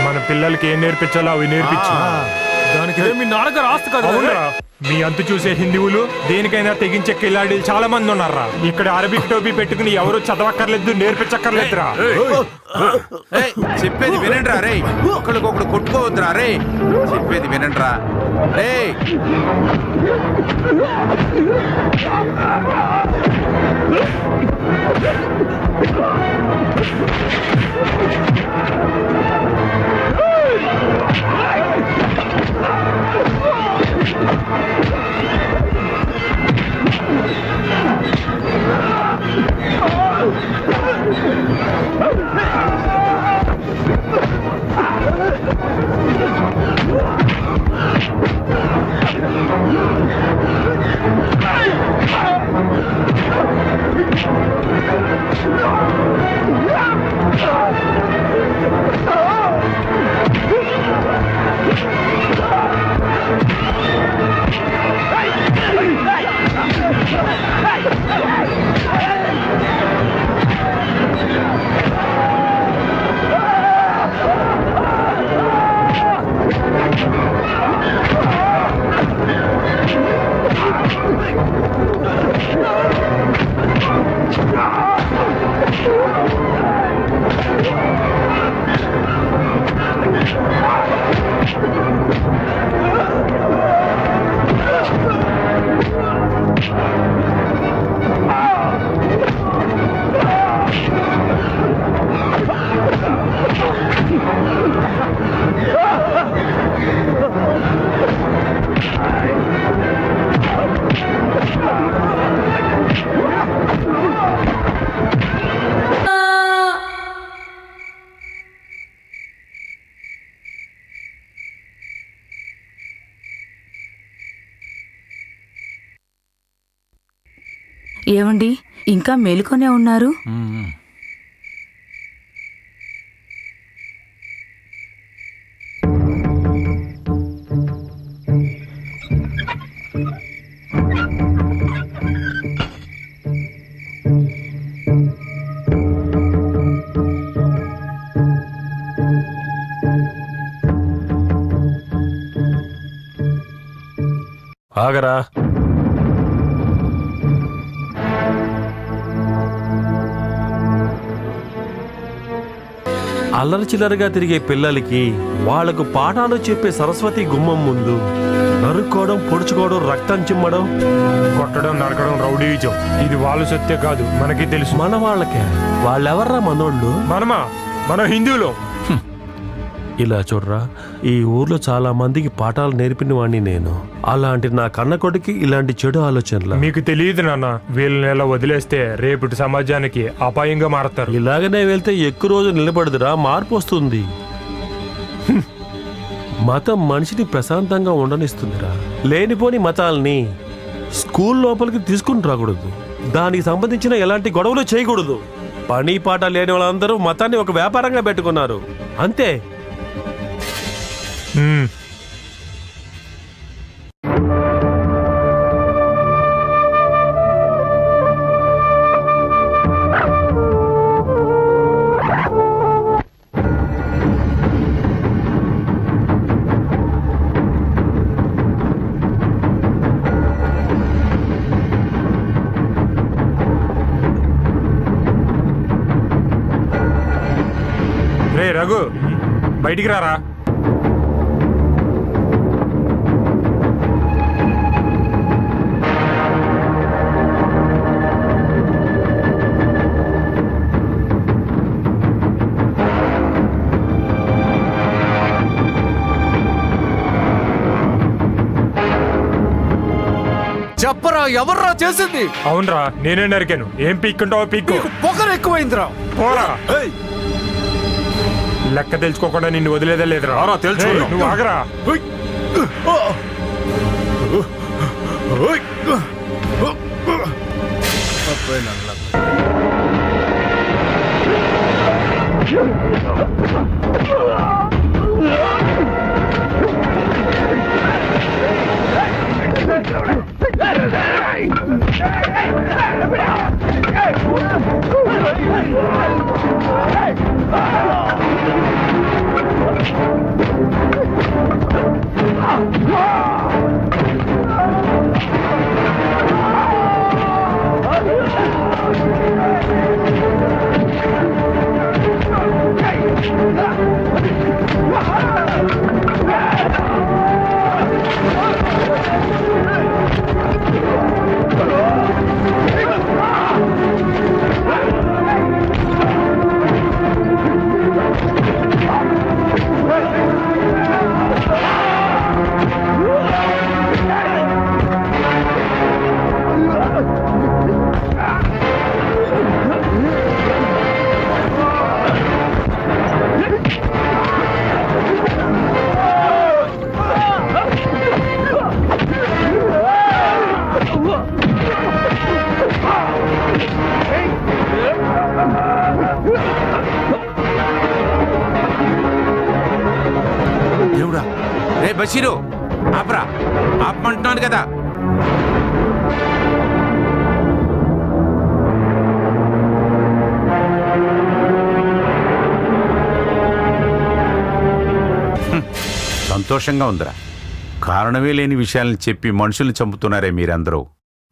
మన పిల్లలకి ఏం నేర్పించాలో అవి నేర్పించు. దానికి మీ నాన్నగారు ఆస్తి కదా. అవునరా, మీ అంతు చూసే హిందువులు దేనికైనా తెగించే కిలాడీలు చాలా మంది ఉన్నారా. ఇక్కడ అరబిక్ టోపీ పెట్టుకుని ఎవరు చదవక్కర్లేదు, నేర్పించక్కర్లేదురా. చెప్పేది వినండిరా రే, ఒకరికొకడు కొట్టుకోవద్దురా రే, చెప్పేది వినండిరా రే. ఏమండి, ఇంకా మేలుకొనే ఉన్నారు? ఆగరా. అల్లరి చిల్లరగా తిరిగే పిల్లలకి వాళ్లకు పాఠాలు చెప్పే సరస్వతి గుమ్మం ముందు నరుక్కోవడం, పొడుచుకోవడం, రక్తం చిమ్మడం, కొట్టడం, నరకడం రౌడీజం. ఇది వాళ్ళ సత్తే కాదు, మనకి తెలుసు. మన వాళ్ళకే. వాళ్ళెవర్రా మనోళ్ళు? మనమా? మన హిందువులు. ఇలా చూడరా, ఈ ఊర్లో చాలా మందికి పాఠాలు నేర్పిన వాడిని నేను. అలాంటి నా కన్న కొడుకు ఇలాంటి చెడు ఆలోచనలు. మీకు తెలియదు నాన్న, వీళ్ళని ఎలా వదిలేస్తే రేపటి సమాజానికి అపాయంగా మారతారు. ఇలాగనే వెళ్తే ఎక్కువ రోజు నిలబడదురా, మార్పు వస్తుంది. మతం మనిషిని ప్రశాంతంగా ఉండనిస్తుందిరా. లేనిపోని మతాల్ని స్కూల్ లోపలికి తీసుకుని రాకూడదు. దానికి సంబంధించిన ఎలాంటి గొడవలు చేయకూడదు. పని పాట లేని వాళ్ళందరూ మతాన్ని ఒక వ్యాపారంగా పెట్టుకున్నారు, అంతే. రే రఘు, బయటికి రారా. చెప్పరా, ఎవర్రా చేసింది? అవునరా, నేనే నరికాను. ఏం పీక్కుంటావో పీక్కు. పొగరు ఎక్కువైందిరా. పోరా. లెక్క తెలుసుకోకుండా నిన్ను వదిలేదా లేదురా. నువ్వు ఆగరా. రే బషీరు, ఆపరా, ఆపమంటున్నాను కదా. సంతోషంగా ఉందిరా. కారణమే లేని విషయాలను చెప్పి మనుషుల్ని చంపుతున్నారే మీరందరూ.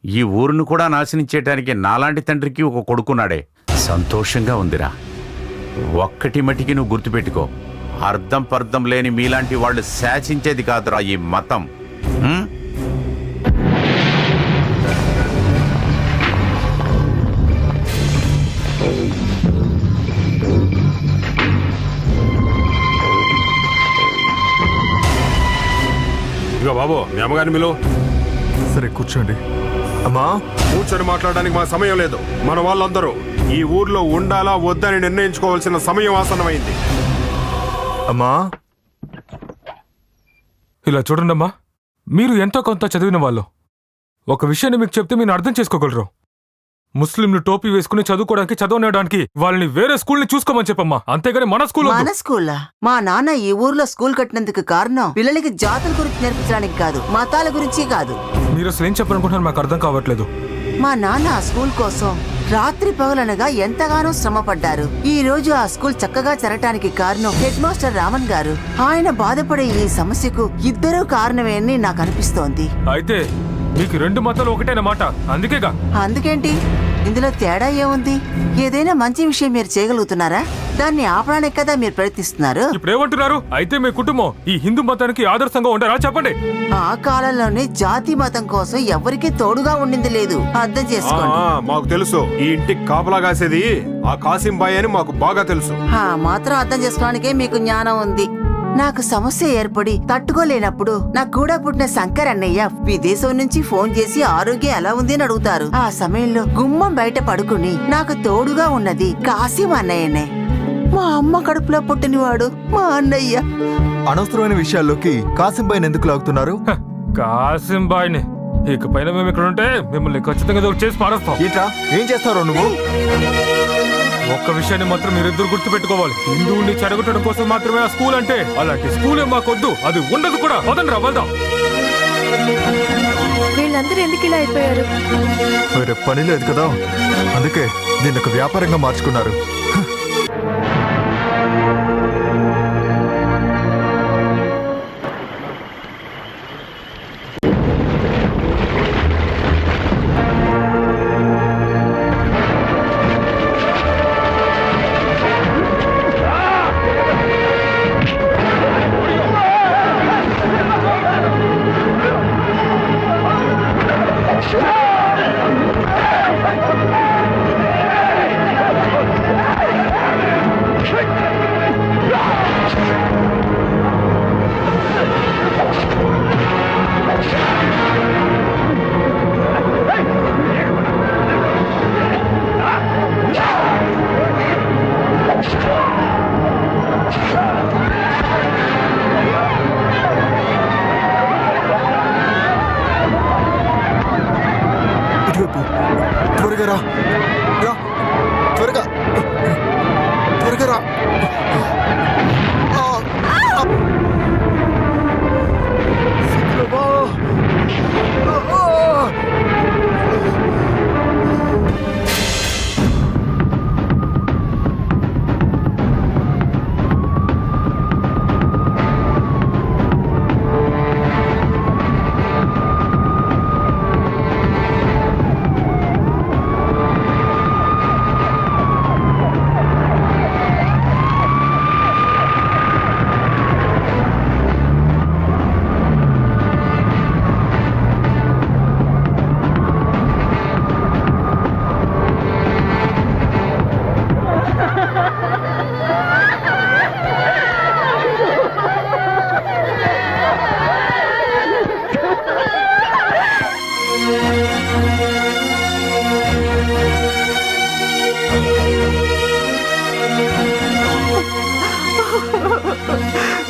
ఈ ఊరును కూడా నాశనం చేయడానికి నాలాంటి తండ్రికి ఒక కొడుకున్నాడే. సంతోషంగా ఉందిరా. ఒక్కటి మటికి నువ్వు గుర్తుపెట్టుకో, అర్థం పర్థం లేని మీలాంటి వాళ్ళు శాసించేది కాదురా ఈ మతం. ఇగో బాబు, మీ అమ్మగారిని మీలో. సరే కూర్చోండి. అమ్మా, కూర్చొని మాట్లాడడానికి మా సమయం లేదు. మన వాళ్ళందరూ ఈ ఊర్లో ఉండాలా వద్దని నిర్ణయించుకోవాల్సిన సమయం ఆసన్నమైంది. అమ్మా, ఇలా చూడండమ్మా, మీరు ఎంతో కొంత చదివిన వాళ్ళు. ఒక విషయాన్ని మీకు చెప్తే మీరు అర్థం చేసుకోగలరు. ముస్లింలు టోపీ వేసుకుని చదువుకోవడానికి, చదవడానికి వాళ్ళని వేరే స్కూల్ని చూసుకోమని చెప్పమ్మా. అంతేగాని మన స్కూల్. మన స్కూలా? మా నాన్న ఈ ఊర్లో స్కూల్ కట్టినందుకు కారణం పిల్లలకి జాతుల గురించి నేర్పించడానికి కాదు, మతాల గురించి కాదు. మీరు అసలు ఏం చెప్పాలనుకుంటున్నారు మాకు అర్థం కావట్లేదు. మా నాన్న ఆ స్కూల్ కోసం రాత్రి పగలనగా ఎంతగానో శ్రమ పడ్డారు. ఈ రోజు ఆ స్కూల్ చక్కగా జరగటానికి కారణం హెడ్ మాస్టర్ రామన్ గారు. ఆయన బాధపడే ఈ సమస్యకు ఇద్దరూ కారణమే అని నాకు అనిపిస్తోంది. అయితే మీకు రెండు మతాలు ఒకటేనమాట, అందుకేగా. అందుకేంటి, ఇందులో తేడా ఏముంది? ఏదైనా మంచి విషయం మీరు చేయగలుగుతున్నారా? దాన్ని ఆపడానికి కదా మీరు ప్రయత్నిస్తున్నారు. ఇప్పుడు ఏమంటున్నారు? అయితే మీ కుటుంబం ఈ హిందూ మతానికి ఆదర్శంగా ఉంటారా చెప్పండి. ఆ కాలంలోనే జాతి మతం కోసం ఎవరికీ తోడుగా ఉండింది లేదు, అర్థం చేసుకోండి. మాకు తెలుసు, ఈ ఇంటికి కాపలా కాసేది ఆ కాసిం బాయ్ అని మాకు బాగా తెలుసు. మాత్రం అర్థం చేసుకోవడానికే మీకు జ్ఞానం ఉంది. నాకు సమస్య ఏర్పడి తట్టుకోలేనప్పుడు నాకు కూడా పుట్టిన శంకర్ అన్నయ్య విదేశం నుంచి ఫోన్ చేసి ఆరోగ్యం ఎలా ఉంది అని అడుగుతారు. ఆ సమయంలో గుమ్మం బయట పడుకుని నాకు తోడుగా ఉన్నది కాసిం అన్నయ్యనే. మా అమ్మ కడుపులో పుట్టినవాడు మా అన్నయ్య. అనవసరమైన విషయాల్లోకి కాసింబాయిని ఎందుకు లాగుతున్నారు? కాసిం బాయ్ని ఇకపైన మేము ఇక్కడ ఉంటే మిమ్మల్ని ఖచ్చితంగా చేసి పారేస్తాం. ఏంట్రా, ఏం చేస్తారో నువ్వు? ఒక్క విషయాన్ని మాత్రం మీరిద్దరు గుర్తు పెట్టుకోవాలి. హిందువుల్ని చెడగొట్టడం కోసం మాత్రమే ఆ స్కూల్ అంటే. అలాంటి స్కూలే మాకొద్దు, అది ఉండదు కూడా. వదండ్రా, వెళ్దాం. వీళ్ళందరూ ఎందుకు ఇలా అయిపోయారు? వేరే పని లేదు కదా, అందుకే దీన్ని ఒక వ్యాపారంగా మార్చుకున్నారు. త్వరగా రా, త్వరగా త్వరగా రా.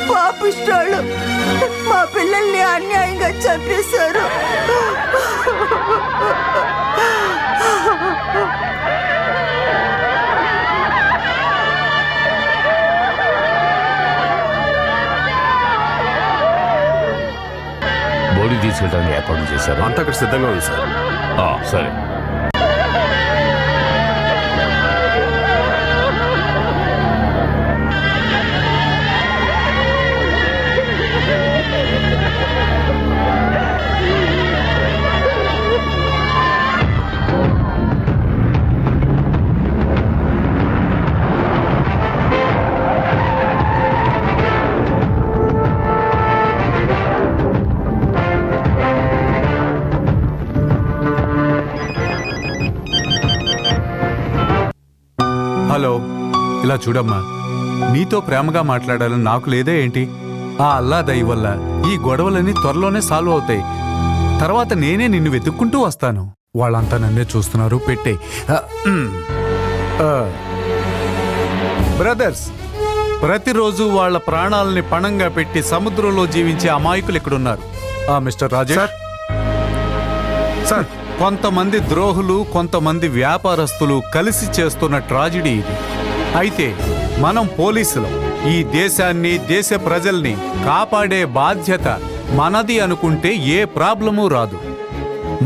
పాపిష్టాళ్ళు మా పిల్లల్ని అన్యాయంగా చంపేశారు. ఎవరికి తీసుకెళ్ళడానికి ఏర్పాటు చేశారు? అంతా అక్కడ సిద్ధంగా ఉంది సార్. సరే. హలో, ఇలా చూడమ్మా, నీతో ప్రేమగా మాట్లాడాలని నాకు లేదే ఏంటి? ఆ అల్లా దయ వల్ల ఈ గొడవలన్నీ త్వరలోనే సాల్వ్ అవుతాయి. తర్వాత నేనే నిన్ను వెతుక్కుంటూ వస్తాను. వాళ్ళంతా నన్నే చూస్తున్నారు. పెట్టే బ్రదర్స్, ప్రతిరోజు వాళ్ళ ప్రాణాలని పణంగా పెట్టి సముద్రంలో జీవించే అమాయకులు ఇక్కడున్నారు. మిస్టర్ రాజేష్ సార్, కొంతమంది ద్రోహులు, కొంతమంది వ్యాపారస్తులు కలిసి చేస్తున్న ట్రాజిడీ ఇది. అయితే మనం పోలీసులు ఈ దేశాన్ని, దేశ ప్రజల్ని కాపాడే బాధ్యత మనది అనుకుంటే ఏ ప్రాబ్లమూ రాదు.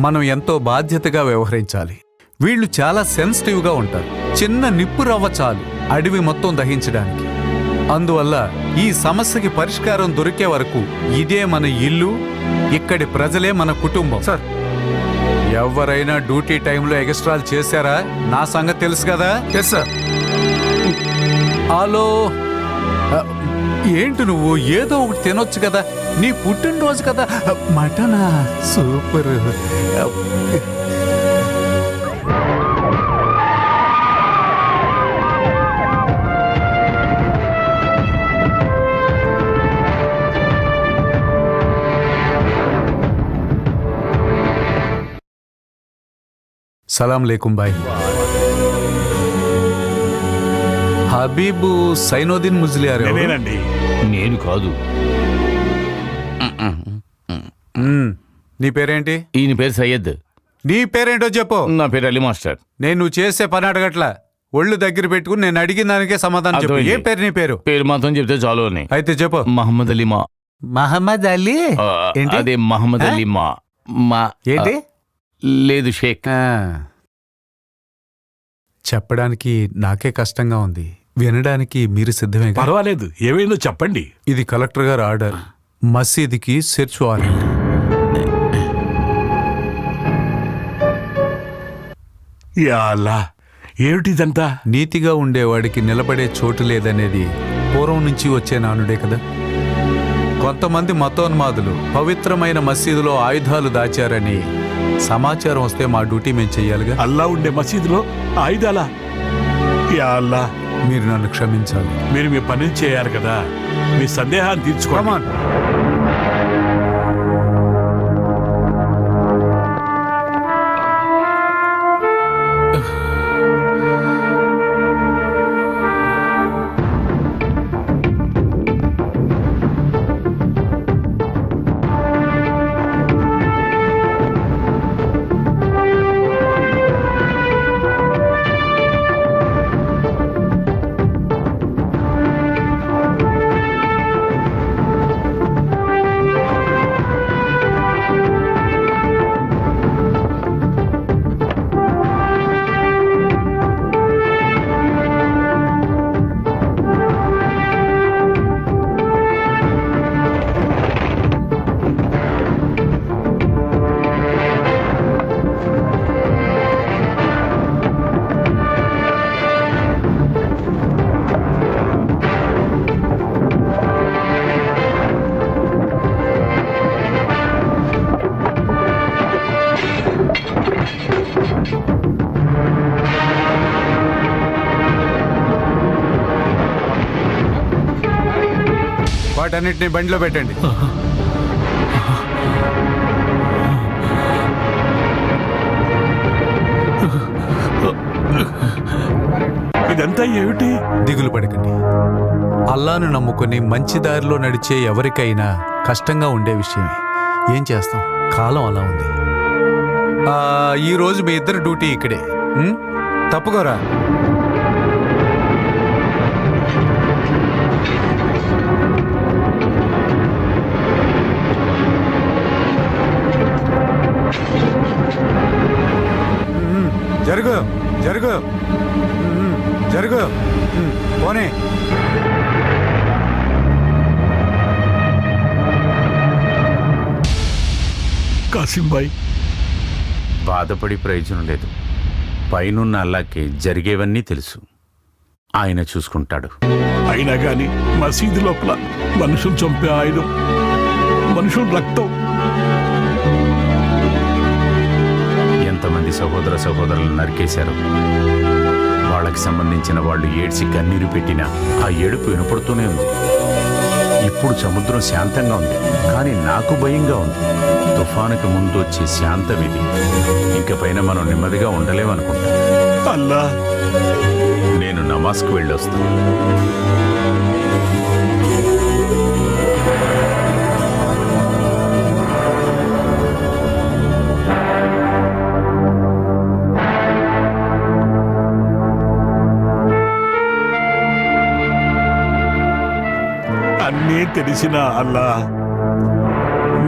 మనం ఎంతో బాధ్యతగా వ్యవహరించాలి. వీళ్ళు చాలా సెన్సిటివ్గా ఉంటారు. చిన్న నిప్పు రవ్వ చాలు అడవి మొత్తం దహించడానికి. అందువల్ల ఈ సమస్యకి పరిష్కారం దొరికే వరకు ఇదే మన ఇల్లు, ఇక్కడి ప్రజలే మన కుటుంబం. సార్, ఎవరైనా డ్యూటీ టైంలో ఎక్స్ట్రాలు చేశారా? నా సంగతి తెలుసు కదా. Yes sir. హలో, ఏంటి నువ్వు ఏదో ఒకటి తినొచ్చు కదా, నీ పుట్టినరోజు కదా. మటనా? సూపర్. సలాం లేకుం బాయ్. హబీబు సైనోద్దీన్ ముజ్లియార్. నేను కాదు. నీ పేరేంటి? ఈయన పేరు సయ్యద్. నీ పేరేంటో చెప్పు. నా పేరు అలీ మాస్టర్. నేను నువ్వు చేసే పని అడగట్లా, ఒళ్ళు దగ్గర పెట్టుకుని నేను అడిగిన దానికే సమాధానం చెప్పు. ఏ పేరు నీ పేరు? పేరు మాత్రం చెప్తే చాలు అని. అయితే చెప్పు. మహమ్మద్ అలీమా. మహమ్మద్ అలీ? అదే మహమ్మద్ అలీమా. ఏంటి? లేదు షేక్. చెప్పడానికి నాకే కష్టంగా ఉంది, వినడానికి మీరు సిద్ధమే. పర్వాలేదు, ఏమైందో చెప్పండి. ఇది కలెక్టర్ గారు ఆర్డర్. మసీదుకి సెర్చ్ వారెంట్. యా అల్లా, ఏమిటిదంతా? నీతిగా ఉండేవాడికి నిలబడే చోటు లేదనేది పూర్వం నుంచి వచ్చే నానుడే కదా. కొంతమంది మతోన్మాదులు పవిత్రమైన మసీదులో ఆయుధాలు దాచారని సమాచారం వస్తే మా డ్యూటీ మేము చెయ్యాలిగా. అల్లా ఉండే మసీదులో ఆయుధాలా? యా అల్లా, మీరు నన్ను క్షమించాలి. మీరు మీ పని చేయాలి కదా, మీ సందేహాన్ని తీర్చుకోమా. వాటన్నిటిని బండిలో పెట్టండి. ఇదంతా ఏమిటి? దిగులు పడకండి. అల్లాను నమ్ముకుని మంచి దారిలో నడిచే ఎవరికైనా కష్టంగా ఉండే విషయమే. ఏం చేస్తాం, కాలం అలా ఉంది. ఈ రోజు మీ ఇద్దరు డ్యూటీ ఇక్కడే. తప్పుకోరా. జరుగు జరుగు జరుగు పోనీ. కాసింబాయ్, బాధపడి ప్రయోజనం లేదు. పైనున్న అల్లాకి జరిగేవన్నీ తెలుసు. ఆయన చూసుకుంటాడు. అయినా గాని మసీదు లోపల మనుషులు చంపే ఆయుధం, మనుషుల రక్తం. ఎంతమంది సహోదర సహోదరులను నరికేశారు. వాళ్ళకి సంబంధించిన వాళ్ళు ఏడ్చి కన్నీరు పెట్టినా ఆ ఏడుపు వినపడుతూనే ఉంది. ఇప్పుడు సముద్రం శాంతంగా ఉంది, కానీ నాకు భయంగా ఉంది. తుఫానుకి ముందు వచ్చే శాంతం ఇది. ఇంక పైన మనం నెమ్మదిగా ఉండలేమనుకుంటా. అల్లా, నేను నమాజ్కు వెళ్ళొస్తాను. అన్నీ తెలిసిన అల్లా,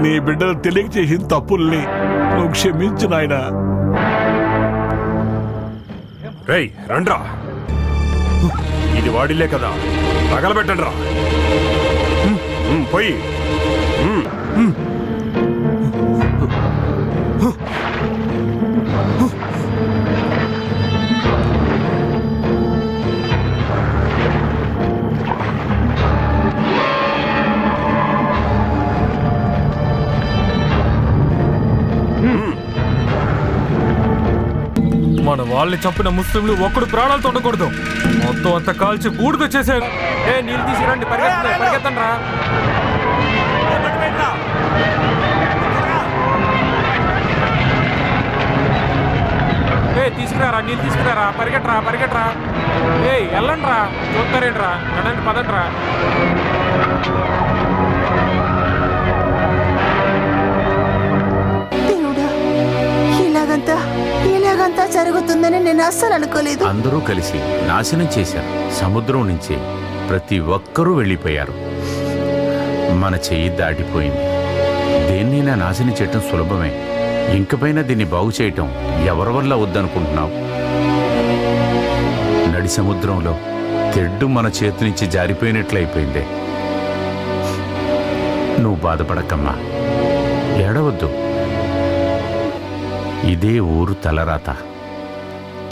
నీ బిడ్డలు తెలియక చేసిన తప్పుల్ని నువ్వు క్షమించు నాయనా. రేయ్ రండ్రా, ఇది వాడిలే కదా, తగలబెట్టండి రా. పోయి మన వాళ్ళని చంపిన ముస్లింలు ఒక్కడు ప్రాణాలతో ఉండకూడదు. మొత్తం అంతా కాల్చి బూడిద చేశారు. నీళ్ళు తీసుకురండి, పరిగెత్తండి రా. తీసుకురారా, నీళ్ళు తీసుకురారా, పరిగెట్టరా. వెళ్ళండి రా, చూస్తారేంట్రా, నడండి, పదండ్రా. దేవుడా, ఇలాగంతా జరుగుతుందని నేను అస్సలు అనుకోలేదు. అందరూ కలిసి నాశనం చేశారు. సముద్రం నుంచి ప్రతి ఒక్కరూ వెళ్ళిపోయారు. మన చెయ్యి దాటిపోయింది. దేన్నైనా నాశనం చేయటం సులభమే. ఇంకపైన దీన్ని బాగు చేయటం ఎవరి వల్ల వద్దనుకుంటున్నావు? నడి సముద్రంలో తెడ్డు మన చేతి నుంచి జారిపోయినట్లయిపోయిందే. నువ్వు బాధపడకమ్మా, ఏడవద్దు. ఇదే ఊరు తలరాత.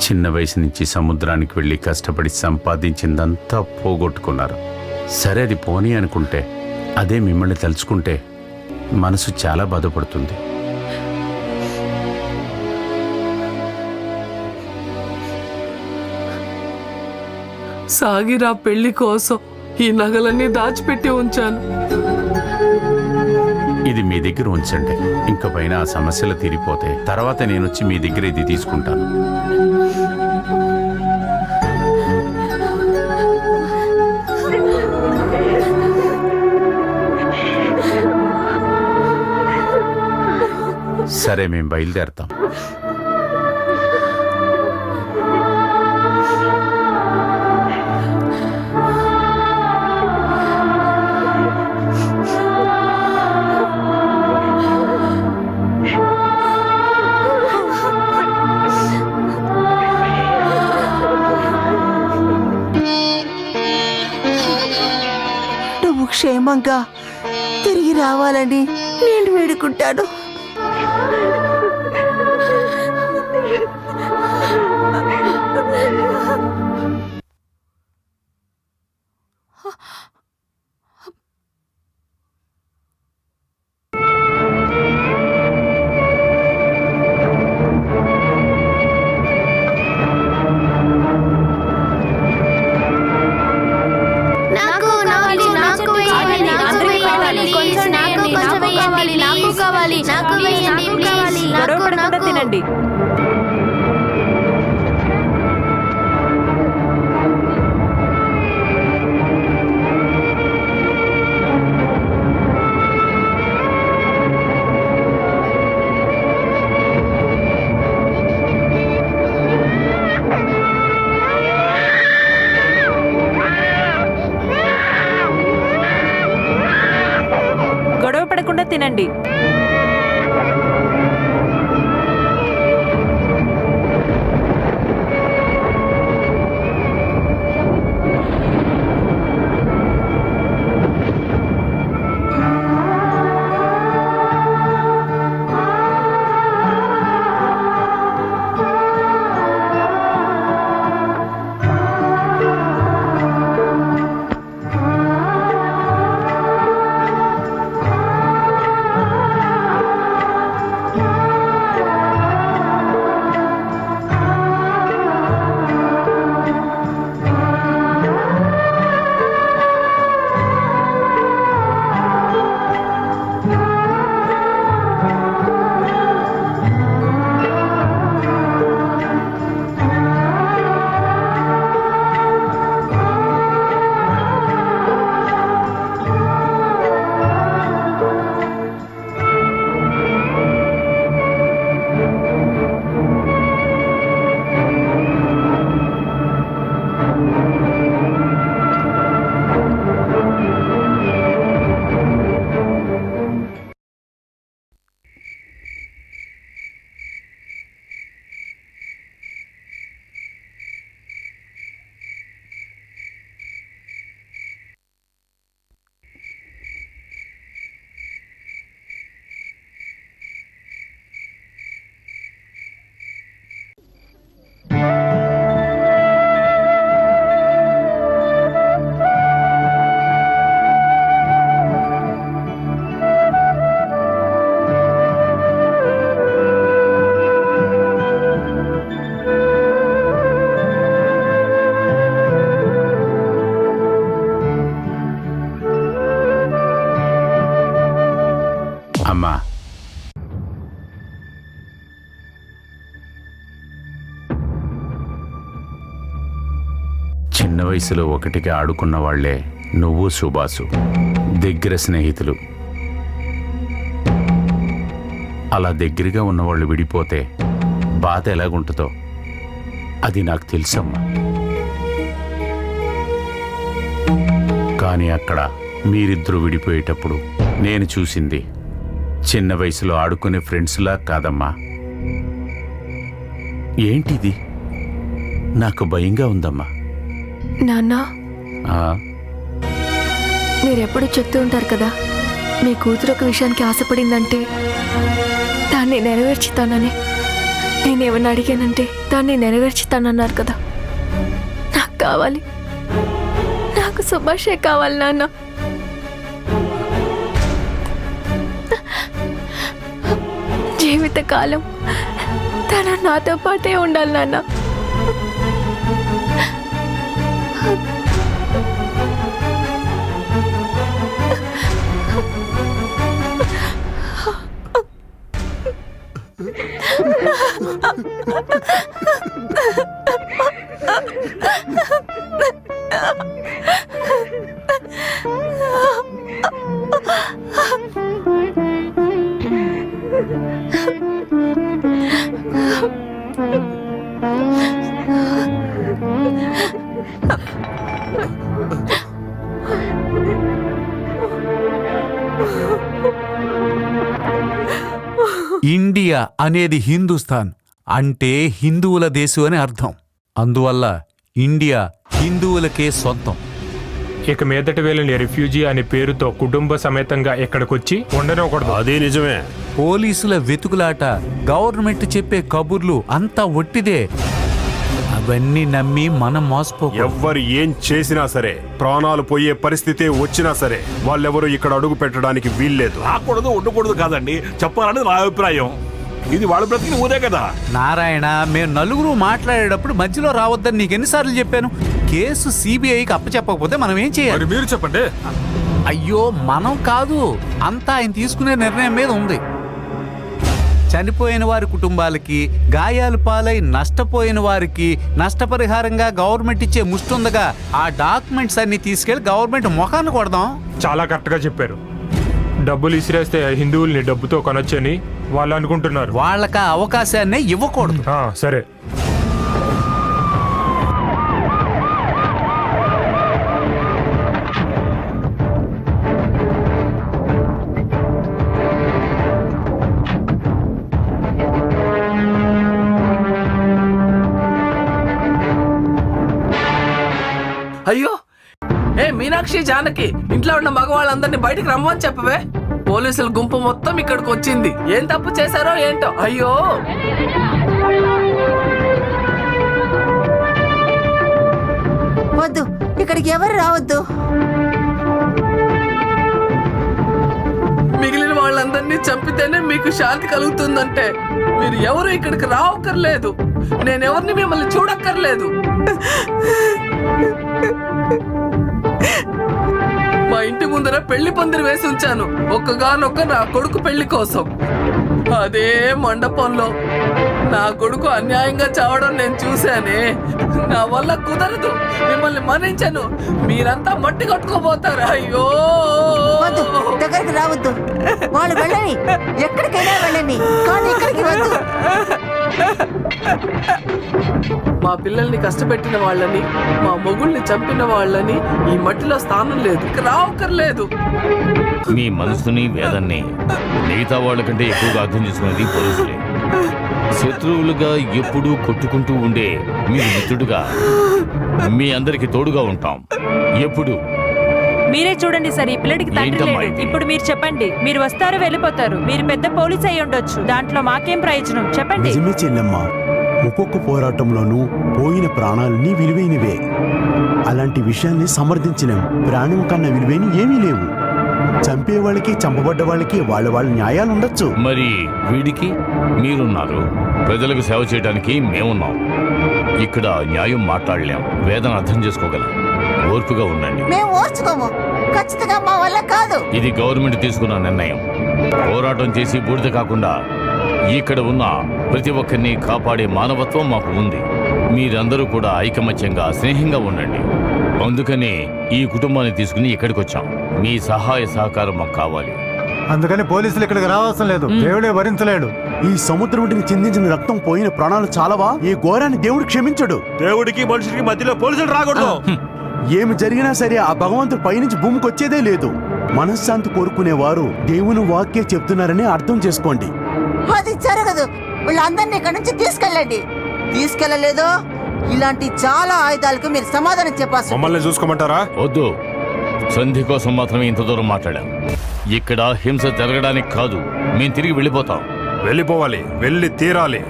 చిన్న వయసు నుంచి సముద్రానికి వెళ్ళి కష్టపడి సంపాదించిందంతా పోగొట్టుకున్నారు. సరే, అది పోనీ అనుకుంటే, అదే మిమ్మల్ని తలుచుకుంటే మనసు చాలా బాధపడుతుంది. సాగిరా పెళ్లి కోసం ఈ నగలన్నీ దాచిపెట్టి ఉంచాను. ఇది మీ దగ్గర ఉంచండి. ఇంక పైన ఆ సమస్యలు తీరిపోతే తర్వాత నేను వచ్చి మీ దగ్గర ఇది తీసుకుంటాను. సరే, మేము బయలుదేరతాం. నువ్వు క్షేమంగా తిరిగి రావాలని నేను వేడుకుంటాను. తినండి. గొడవ పడకుండా తినండి. అమ్మా, చిన్న వయసులో ఒకటిగా ఆడుకున్న వాళ్లే నువ్వు సుభాసు, దగ్గర స్నేహితులు. అలా దగ్గరగా ఉన్నవాళ్ళు విడిపోతే బాధ ఎలాగుంటుందో అది నాకు తెలుసమ్మా. కానీ అక్కడ మీరిద్దరూ విడిపోయేటప్పుడు నేను చూసింది చిన్న వయసులో ఆడుకునే ఫ్రెండ్స్లా కాదమ్మా. ఏంటిది? నాకు భయంగా ఉందమ్మా. నాన్న, ఆ, మీరెప్పుడు చెప్తూ ఉంటారు కదా, మీ కూతురు ఒక విషయానికి ఆశపడిందంటే దాన్ని నెరవేర్చుతానని. నేనేమన్నా అడిగానంటే దాన్ని నెరవేర్చుతానన్నారు కదా. నాకు కావాలి, నాకు సుభాషే కావాలి నాన్న. జీవితకాలం తను నాతో పాటే ఉండాలి నాన్న. ఇండియా అనేది హిందుస్థాన్ అంటే హిందువుల దేశం అని అర్థం. అందువల్ల ఇండియా హిందువులకే సొంతం. ఇక మీదటి వేళని రిఫ్యూజీ అనే పేరుతో కుటుంబ సమేతంగా ఇక్కడికొచ్చి ఉండనివ్వకూడదు. అదే నిజమే. పోలీసుల వెతుకులాట, గవర్నమెంట్ చెప్పే కబుర్లు అంతా ఒట్టిదే. అవన్నీ నమ్మి మనం మోసపో. ఎవ్వరు ఏం చేసినా సరే, ప్రాణాలు పోయే పరిస్థితి వచ్చినా సరే, వాళ్ళెవరూ ఇక్కడ అడుగు పెట్టడానికి వీల్లేదు. రాకూడదు, ఉండకూడదు కాదండి, చెప్పాలని నా అభిప్రాయం. ఇది వాళ్ళ బ్రతికి ఊరే కదా. నారాయణ, మేము నలుగురు మాట్లాడేటప్పుడు మధ్యలో రావద్దని నీకు ఎన్నిసార్లు చెప్పాను? కేసు సిబిఐకి అప్పచెప్పకపోతే మనం ఏం చేయాలి? మీరు చెప్పండి. అయ్యో, మనం కాదు, అంతా ఆయన తీసుకునే నిర్ణయం మీద ఉంది. చనిపోయిన వారి కుటుంబాలకి, గాయాలు పాలై నష్టపోయిన వారికి నష్టపరిహారంగా గవర్నమెంట్ ఇచ్చే ముష్టుందగా ఆ డాక్యుమెంట్స్ అన్ని తీసుకెళ్లి గవర్నమెంట్ ముఖాన్ని కొడదాం. చాలా కరెక్ట్గా చెప్పారు. డబ్బులు ఇసిరేస్తే హిందువుల్ని డబ్బుతో కొనొచ్చని వాళ్ళు అనుకుంటున్నారు. వాళ్ళకి ఆ అవకాశాన్ని ఇవ్వకూడదు. సరే. అయ్యో, ఏ మీనాక్షి, జానకి, ఇంట్లో ఉన్న మగవాళ్ళందరినీ బయటికి రమ్మని చెప్పవే. పోలీసుల గుంపు మొత్తం ఇక్కడికి వచ్చింది. ఏం తప్పు చేశారో ఏంటో. అయ్యో, వద్దు, ఇక్కడికి ఎవరు రావద్దు. మిగిలిన వాళ్ళందరినీ చంపితేనే మీకు శాంతి కలుగుతుందంటే మీరు ఎవరు ఇక్కడికి రావక్కర్లేదు. నేనెవరిని మిమ్మల్ని చూడక్కర్లేదు. మా ఇంటి ముందర పెళ్లి పందిరి వేసి ఉంచాను, ఒక్కగానొక్క నా కొడుకు పెళ్లి కోసం. అదే మండపంలో నా కొడుకు అన్యాయంగా చావడం నేను చూశానే. నా వల్ల కుదరదు. మిమ్మల్ని మన్నించను. మీరంతా మట్టి కట్టుకోబోతారు. అయ్యో, దగ్గరికి రావద్దు. వాళ్ళు వెళ్ళని, ఎక్కడికైనా వెళ్ళని, కానీ ఇక్కడికి వద్దు. మా పిల్లల్ని కష్టపెట్టిన వాళ్ళని, మా మొగుల్ని చంపిన వాళ్ళని ఈ మట్టిలో స్థానం లేదు. రావక్కర్లేదు. మీ మనసుని, వేదన్ని మిగతా వాళ్ళ కంటే ఎక్కువగా అర్థం చేసుకునేది పోలీసులే. శత్రువులుగా ఎప్పుడూ కొట్టుకుంటూ ఉండే మీ మిత్రుడుగా మీ అందరికి తోడుగా ఉంటాం ఎప్పుడు. మీరే చూడండి సార్, ఈ పిల్లడికి తండ్రి లేడు. ఇప్పుడు మీరు చెప్పండి, మీరు వస్తారు వెళ్ళిపోతారు. మీరు పెద్ద పోలీస్ అయి ఉండొచ్చు, దాంట్లో మాకేం ప్రయోజనం చెప్పండి. నిజమే చెల్లెమ్మ, ఒక్కొక్క పోరాటంలోనూ పోయిన ప్రాణాలన్నీ విలువైనవే. అలాంటి విషయాన్ని సమర్థించలేం. ప్రాణం కన్నా విలువైన ఏమీ లేవు. చంపే వాళ్ళకి, చంపబడ్డ వాళ్ళకి వాళ్ళ న్యాయాలు ఉండొచ్చు. మరి వీడికి మీరున్నారు, ప్రజలకు సేవ చేయడానికి మేమున్నాం. ఇక్కడ న్యాయం మాట్లాడలేం, వేదన అర్థం చేసుకోగలం. ఓర్పుగా ఉండండి. మేము ఓర్చుకోము. ఖచ్చితంగా మా వల్ల కాదు. ఇది గవర్నమెంట్ తీసుకున్న నిర్ణయం. పోరాటం చేసి బూడిద కాకుండా ఇక్కడ ఉన్న ప్రతి ఒక్కరిని కాపాడే మానవత్వం మాకు ఉంది. మీరందరూ కూడా ఐకమత్యంగా స్నేహంగా ఉండండి. అందుకని ఈ కుటుంబాన్ని తీసుకుని ఇక్కడికి వచ్చాం. మీ సహాయ సహకారం మాకు కావాలి. అందుకని పోలీసులు ఇక్కడికి రావాల్సిన లేదు. దేవుడే భరించలేడు. ఈ సముద్రం చిందించిన రక్తం పోయిన ప్రాణాలు చాలవా? ఈ ఘోరాన్ని దేవుడు క్షమించడు. దేవుడికి మనుషులకి మధ్యలో పోలీసులు రాకూడదు. ఏమి జరిగినా సరే ఆ భగవంతుడు పైనుంచి భూమికి వచ్చేదే లేదు. మనశ్శాంతి కోరుకునేవారు దేవుని వాక్యే చెప్తున్నారని అర్థం చేసుకోండి. అది జరగదు. వీళ్ళందరినీ ఇక్కడ నుంచి తీసుకెళ్ళండి. తీసుకెళ్ళలేదో ఇలాంటి చాలా ఆయుధాలకు మీరు సమాధానం చెప్పాల్సి. మమ్మల్ని చూసుకోమంటారా? వద్దు. సంధి కోసం మాత్రమే ఇంత దూరం మాట్లాడాం. ఇక్కడ హింస జరగడానికి కాదు. మేము తిరిగి వెళ్ళిపోతాం. వెళ్ళిపోవాలి, వెళ్ళి తీరాలి.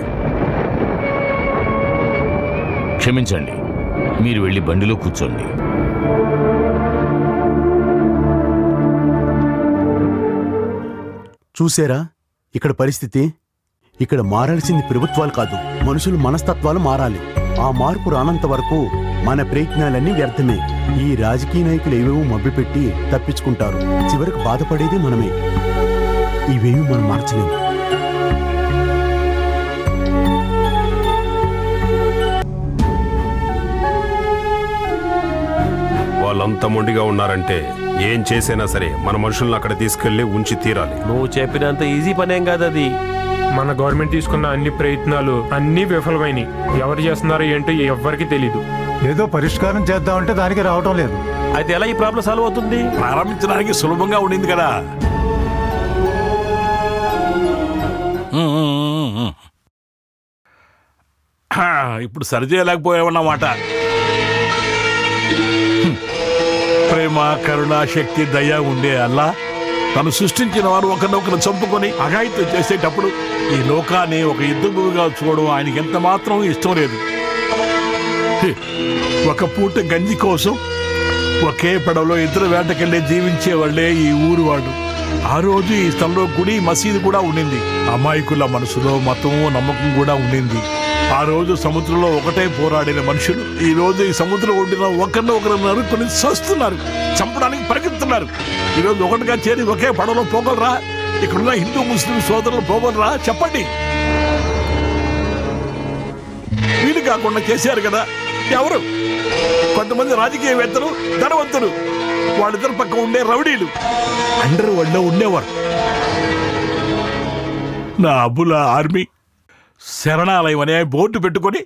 క్షమించండి, మీరు వెళ్ళి బండిలో కూర్చోండి. చూసారా ఇక్కడ పరిస్థితి? ఇక్కడ మారాల్సింది ప్రభుత్వాలు కాదు, మనుషుల మనస్తత్వాలు మారాలి. ఆ మార్పు రానంత వరకు మన ప్రయత్నాలన్నీ వ్యర్థమే. ఈ రాజకీయ నాయకులు ఏవేవో మభ్యపెట్టి తప్పించుకుంటారు. చివరికి బాధపడేది మనమే. ఇవేమి మనం మార్చలేము. వాళ్ళంత మొండిగా ఉన్నారంటే ఏం చేసైనా సరే మన మనుషులను అక్కడ తీసుకెళ్లి ఉంచి తీరాలి. నువ్వు చెప్పినంత ఈజీ పనేం కాదు అది. మన గవర్నమెంట్ తీసుకున్న అన్ని ప్రయత్నాలు అన్నీ విఫలమైనవి. ఎవరు చేస్తున్నారో ఏంటో ఎవ్వరికి తెలీదు. ఏదో పరిష్కారం చేద్దామంటే దానికి రావటం లేదు. అయితే ఎలా ఈ ప్రాబ్లం సాల్వ్ అవుతుంది? ప్రారంభించడానికి సులభంగా ఉండింది కదా. ఇప్పుడు సరిచేయలేకపోయామన్నమాట. ప్రేమ, కరుణ, శక్తి, దయ ఉండే అల్లా తను సృష్టించిన వారు ఒకరినొకరు చంపుకొని అఘాయిత్యం చేసేటప్పుడు ఈ లోకాన్ని ఒక యుద్ధ భూమిగా చూడడం ఆయనకి ఎంత మాత్రం ఇష్టం లేదు. ఒక పూట గంజి కోసం ఒకే పడవలో ఇద్దరు వేటకెళ్ళి జీవించే వాళ్లే ఈ ఊరు వాడు. ఆ రోజు ఈ స్థలంలో గుడి, మసీదు కూడా ఉండింది. అమాయకుల మనసులో మతం, నమ్మకం కూడా ఉండింది. ఆ రోజు సముద్రంలో ఒకటే పోరాడిన మనుషులు ఈ రోజు ఈ సముద్రం ఒడ్డున ఒకరినొకరు నరుక్కుని చస్తున్నారు, చంపడానికి పరిగెత్తున్నారు. ఈరోజు ఒకటిగా చేరి ఒకే పడవలో పోగలరా? ఇక్కడున్న హిందూ ముస్లిం సోదరులు పోగలరా? చెప్పండి. వీలు కాకుండా చేశారు కదా ఎవరు? కొంతమంది రాజకీయవేత్తలు, ధనవంతులు, వాళ్ళిద్దరు పక్క ఉండే రౌడీలు, అండర్ వరల్డ్ లో ఉండేవారు. నా అబ్బుల ఆర్మీ శరణాలయం అనే బోర్డు పెట్టుకొని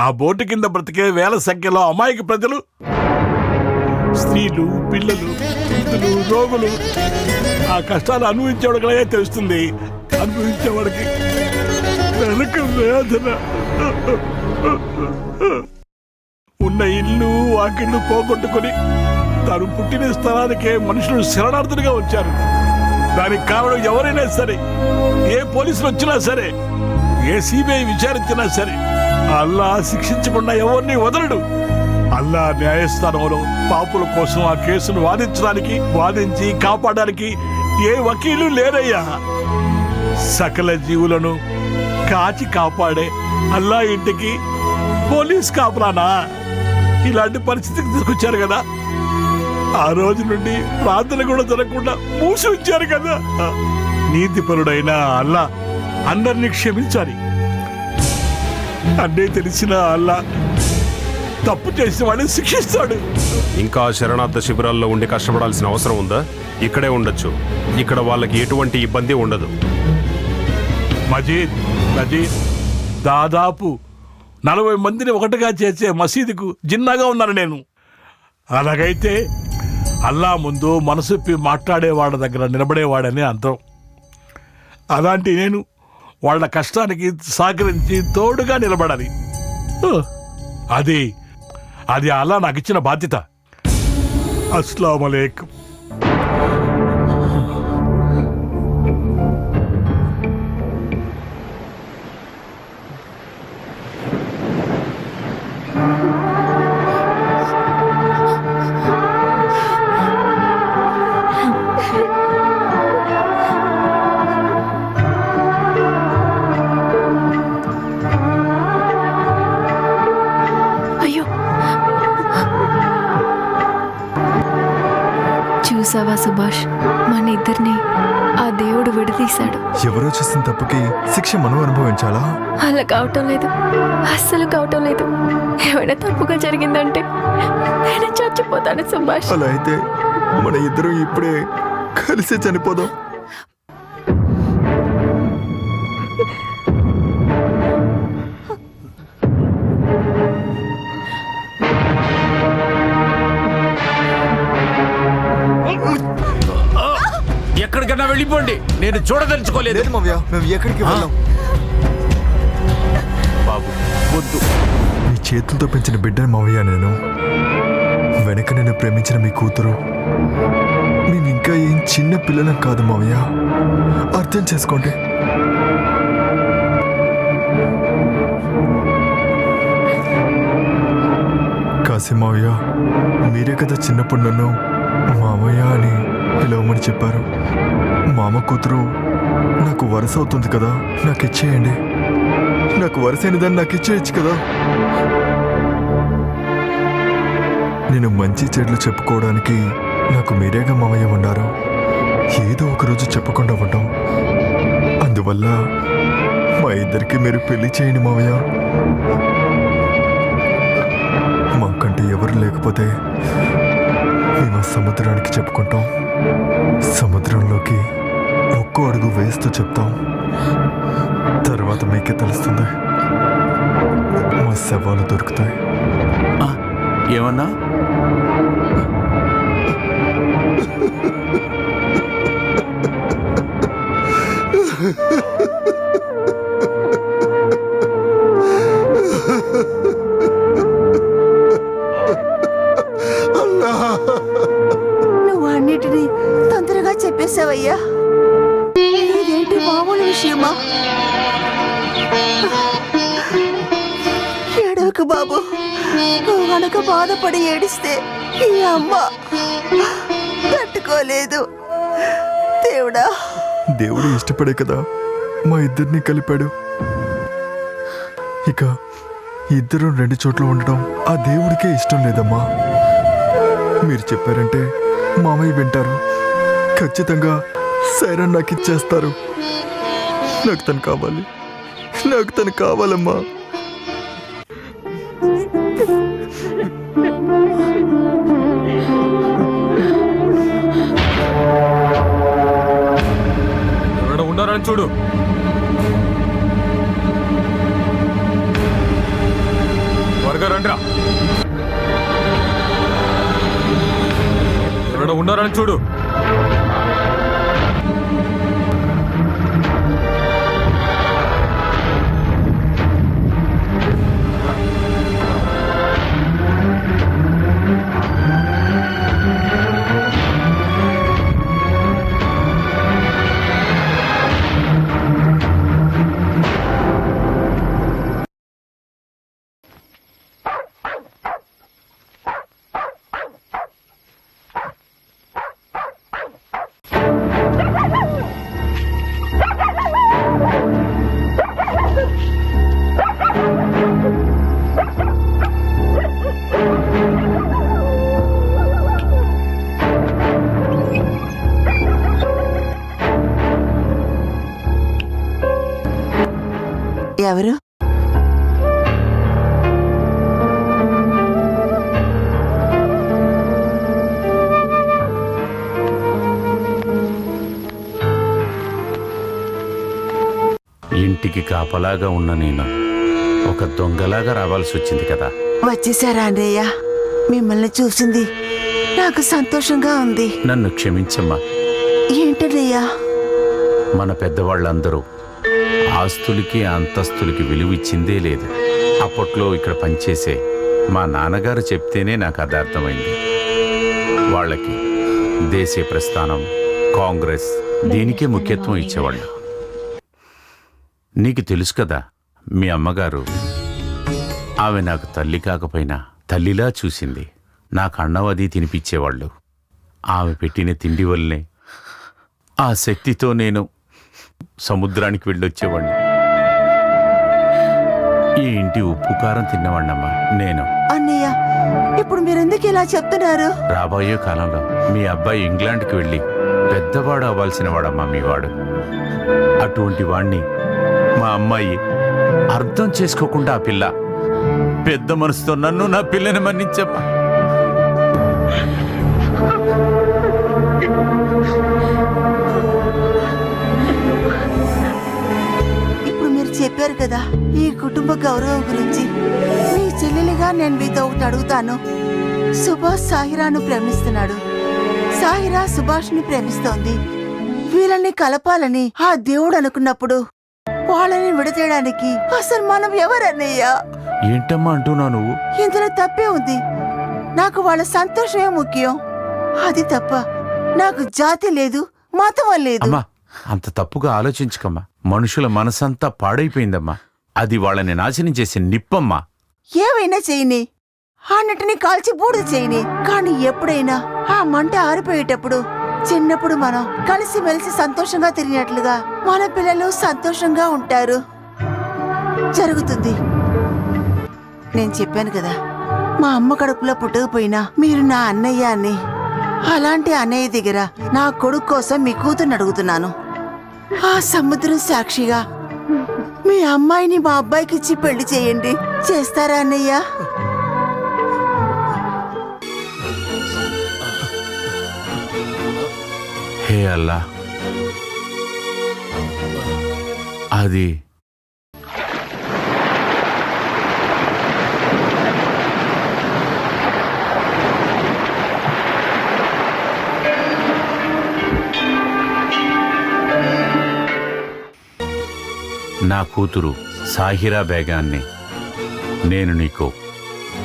ఆ బోర్డు కింద బ్రతికే వేల సంఖ్యలో అమాయక ప్రజలు, స్త్రీలు, పిల్లలు, వృద్ధులు, రోగులు ఆ కష్టాలు అనుభవించేవాడికే తెలుస్తుంది. అనుభవించేవాడికి వెనక వేదన. ఉన్న ఇల్లు, వాకిళ్ళు పోగొట్టుకొని తాను పుట్టిన స్థలానికే మనుషులు శరణార్థులుగా వచ్చారు. దానికి కారణం ఎవరైనా సరే, ఏ పోలీసులు వచ్చినా సరే, ఏ సిబిఐ విచారించినా సరే, అల్లా శిక్షించకుండా ఎవరిని వదలడు. అల్లా న్యాయస్థానంలో పాపుల కోసం ఆ కేసును వాదించి కాపాడడానికి ఏ వకీలు లేరయ్యా. సకల జీవులను కాచి కాపాడే అల్లా ఇంటికి పోలీస్ కాపురానా? ఇలాంటి పరిస్థితికి తీసుకొచ్చారు కదా. ఆ రోజు నుండి ప్రార్థన కూడా జరగకుండా మూసి ఉంచారు కదా. నీతిపరుడైన అల్లా అందరినీ క్షమించాలి. అన్నీ తెలిసిన అల్లా తప్పు చేసిన వాడిని శిక్షిస్తాడు. ఇంకా శరణార్థ శిబిరాల్లో ఉండి కష్టపడాల్సిన అవసరం ఉందా? ఇక్కడే ఉండొచ్చు. ఇక్కడ వాళ్ళకి ఎటువంటి ఇబ్బంది ఉండదు. మజీద్ దాదాపు 40 మందిని ఒకటిగా చేసే మసీదుకు జిన్నాగా ఉన్నాను నేను. అలాగైతే అల్లా ముందు మనసుప్పి మాట్లాడేవాడి దగ్గర నిలబడేవాడని అర్థం. అలాంటి నేను వాళ్ళ కష్టానికి సహకరించి తోడుగా నిలబడాలి. అది అల్లా నాకు ఇచ్చిన బాధ్యత. అస్సలాము అలైకుం. చూసావా సుభాష్, మన ఇద్దరిని ఆ దేవుడు విడదీశాడు. ఎవరో చేసిన తప్పుకి శిక్ష మనం అనుభవించాలా? అలా కావటం లేదు, అస్సలు కావటం లేదు. ఏమైనా తప్పుగా జరిగిందంటే నేను చచ్చిపోతాను సుభాష్. అలా అయితే మన ఇద్దరం ఇప్పుడే కలిసి చనిపోదాం. ఎక్కడికన్నా వెళ్ళిపోండి, నేను చూడదలుచుకోలేదు. మావయ్య, మేము ఎక్కడికి వెళ్ళాం. బాబు వద్దు. మీ చేతులతో పెంచిన బిడ్డను మావయ్య నేను. వెనక నేను ప్రేమించిన మీ కూతురు. మేము ఇంకా ఏం చిన్న పిల్లలం కాదు మావయ్య, అర్థం చేసుకోండి. కాశీ మావయ్య, మీరే కదా చిన్నప్పుడు నన్ను మామయ్య అని పిలవమని చెప్పారు. మామ కూతురు నాకు వరుస అవుతుంది కదా, నాకు ఇచ్చేయండి. నాకు వరుసైన దాన్ని నాకు ఇచ్చేయచ్చు కదా. నేను మంచి చెడులు చెప్పుకోవడానికి నాకు మీరేగా మామయ్య ఉన్నారు. ఏదో ఒకరోజు చెప్పకుండా ఉంటాం. అందువల్ల మా ఇద్దరికి మీరు పెళ్లి చేయండి మావయ్య. మాకంటే ఎవరు లేకపోతే మేము సముద్రానికి చెప్పుకుంటాం. సముద్రంలోకి ఒక్కో అడుగు వేస్తూ చెప్తాం. తర్వాత మీకే తెలుస్తుంది, మా శవాలు దొరుకుతాయి. ఏమన్నా? నువ్వు అన్నిటినీ తొందరగా చెప్పేశావయ్యా. ఇదేంటి మామూలు విషయమా? ఏడవకు బాబు, నువ్వు గనక బాధపడి ఏడిస్తే ఈ అమ్మ తట్టుకోలేదు. దేవుడా, దేవుడు ఇష్టపడే కదా మా ఇద్దరిని కలిపాడు. ఇక ఇద్దరు రెండు చోట్ల ఉండడం ఆ దేవుడికే ఇష్టం లేదమ్మా. మీరు చెప్పారంటే మామయ్య వింటారు. ఖచ్చితంగా సైరన్ నాకు ఇచ్చేస్తారు. నాకు తను కావాలి, నాకు తను కావాలమ్మా. ఎవరైనా ఉన్నారని చూడు. త్వరగా రండ్రా. ఎవరైనా ఉన్నారని చూడు. ఎవరు? ఇంటికి కాపలాగా ఉన్న నేను ఒక దొంగలాగా రావాల్సి వచ్చింది కదా. వచ్చేసారా అన్నయ్య? మిమ్మల్ని చూసింది నాకు సంతోషంగా ఉంది. నన్ను క్షమించమ్మా. ఏంటన్నయ్యా? మన పెద్దవాళ్ళందరూ ఆస్తులకి అంతస్తులకి విలువిచ్చిందే లేదు. అప్పట్లో ఇక్కడ పనిచేసే మా నాన్నగారు చెప్తేనే నాకు అది అర్థమైంది. వాళ్ళకి దేశీయ ప్రస్థానం, కాంగ్రెస్ దీనికే ముఖ్యత్వం ఇచ్చేవాళ్ళు. నీకు తెలుసు కదా, మీ అమ్మగారు, ఆమె నాకు తల్లి కాకపోయినా తల్లిలా చూసింది. నాకు అన్నం అది తినిపించేవాళ్ళు. ఆమె పెట్టిన తిండి వల్లనే ఆ శక్తితో నేను సముద్రానికి వెళ్ళొచ్చేవాడిని. ఈ ఇంటి ఉప్పు కారం తిన్నవాణ్ణమ్మా నేను. అన్నయ్య, ఇప్పుడు మీరెందుకు ఇలా చెప్తున్నారు? రాబోయే కాలంలో మీ అబ్బాయి ఇంగ్లాండ్కి వెళ్ళి పెద్దవాడు అవ్వాల్సిన వాడమ్మా మీ వాడు. అటువంటి వాణ్ణి మా అమ్మాయి అర్థం చేసుకోకుండా ఆ పిల్ల పెద్ద మనసుతో నన్ను నా పిల్లని మన్నించమ్మా. ఇప్పుడు మీరు చెప్పారు కదా ఈ కుటుంబ గౌరవం గురించి. మీ చెల్లెలిగా నేను మీతో ఒకటి అడుగుతాను. సుభాష్ సాహిరాను ప్రేమిస్తున్నాడు, సాహిరా సుభాష్ని ప్రేమిస్తోంది. వీళ్ళని కలపాలని ఆ దేవుడు అనుకున్నప్పుడు వాళ్ళని విడతీయడానికి అసలు మనం ఎవరన్నయ్యా? ఏంటమ్మా అంటున్నావు నువ్వు? ఇందులో తప్పే ఉంది. నాకు వాళ్ళ సంతోషమే ముఖ్యం. అది తప్ప నాకు జాతి లేదు, మతం లేదు. అమ్మా అంత తప్పుగా ఆలోచించకమ్మా. మనుషుల మనసంతా పాడైపోయిందమ్మా. అది వాళ్ళని నాశనం చేసే నిప్పమ్మా. ఏవైనా చేయని, అన్నిటిని కాల్చి బూడిద చేయని. కానీ ఎప్పుడైనా ఆ మంట ఆరిపోయేటప్పుడు, చిన్నప్పుడు మనం కలిసిమెలిసి సంతోషంగా తిరిగినట్లుగా మన పిల్లలు సంతోషంగా ఉంటారు. జరుగుతుంది. నేను చెప్పాను కదా, మా అమ్మ కడుపులో పుట్టకపోయినా మీరు నా అన్నయ్య అని. అలాంటి అన్నయ్య దగ్గర నా కొడుకు కోసం మీ కూతుర్ని అడుగుతున్నాను. ఆ సముద్రం సాక్షిగా మీ అమ్మాయిని మా అబ్బాయికి ఇచ్చి పెళ్లి చేయండి. చేస్తారా అన్నయ్య? హే అల్లా, అది నా కూతురు సాహిరా బేగాన్ని నేను నీకు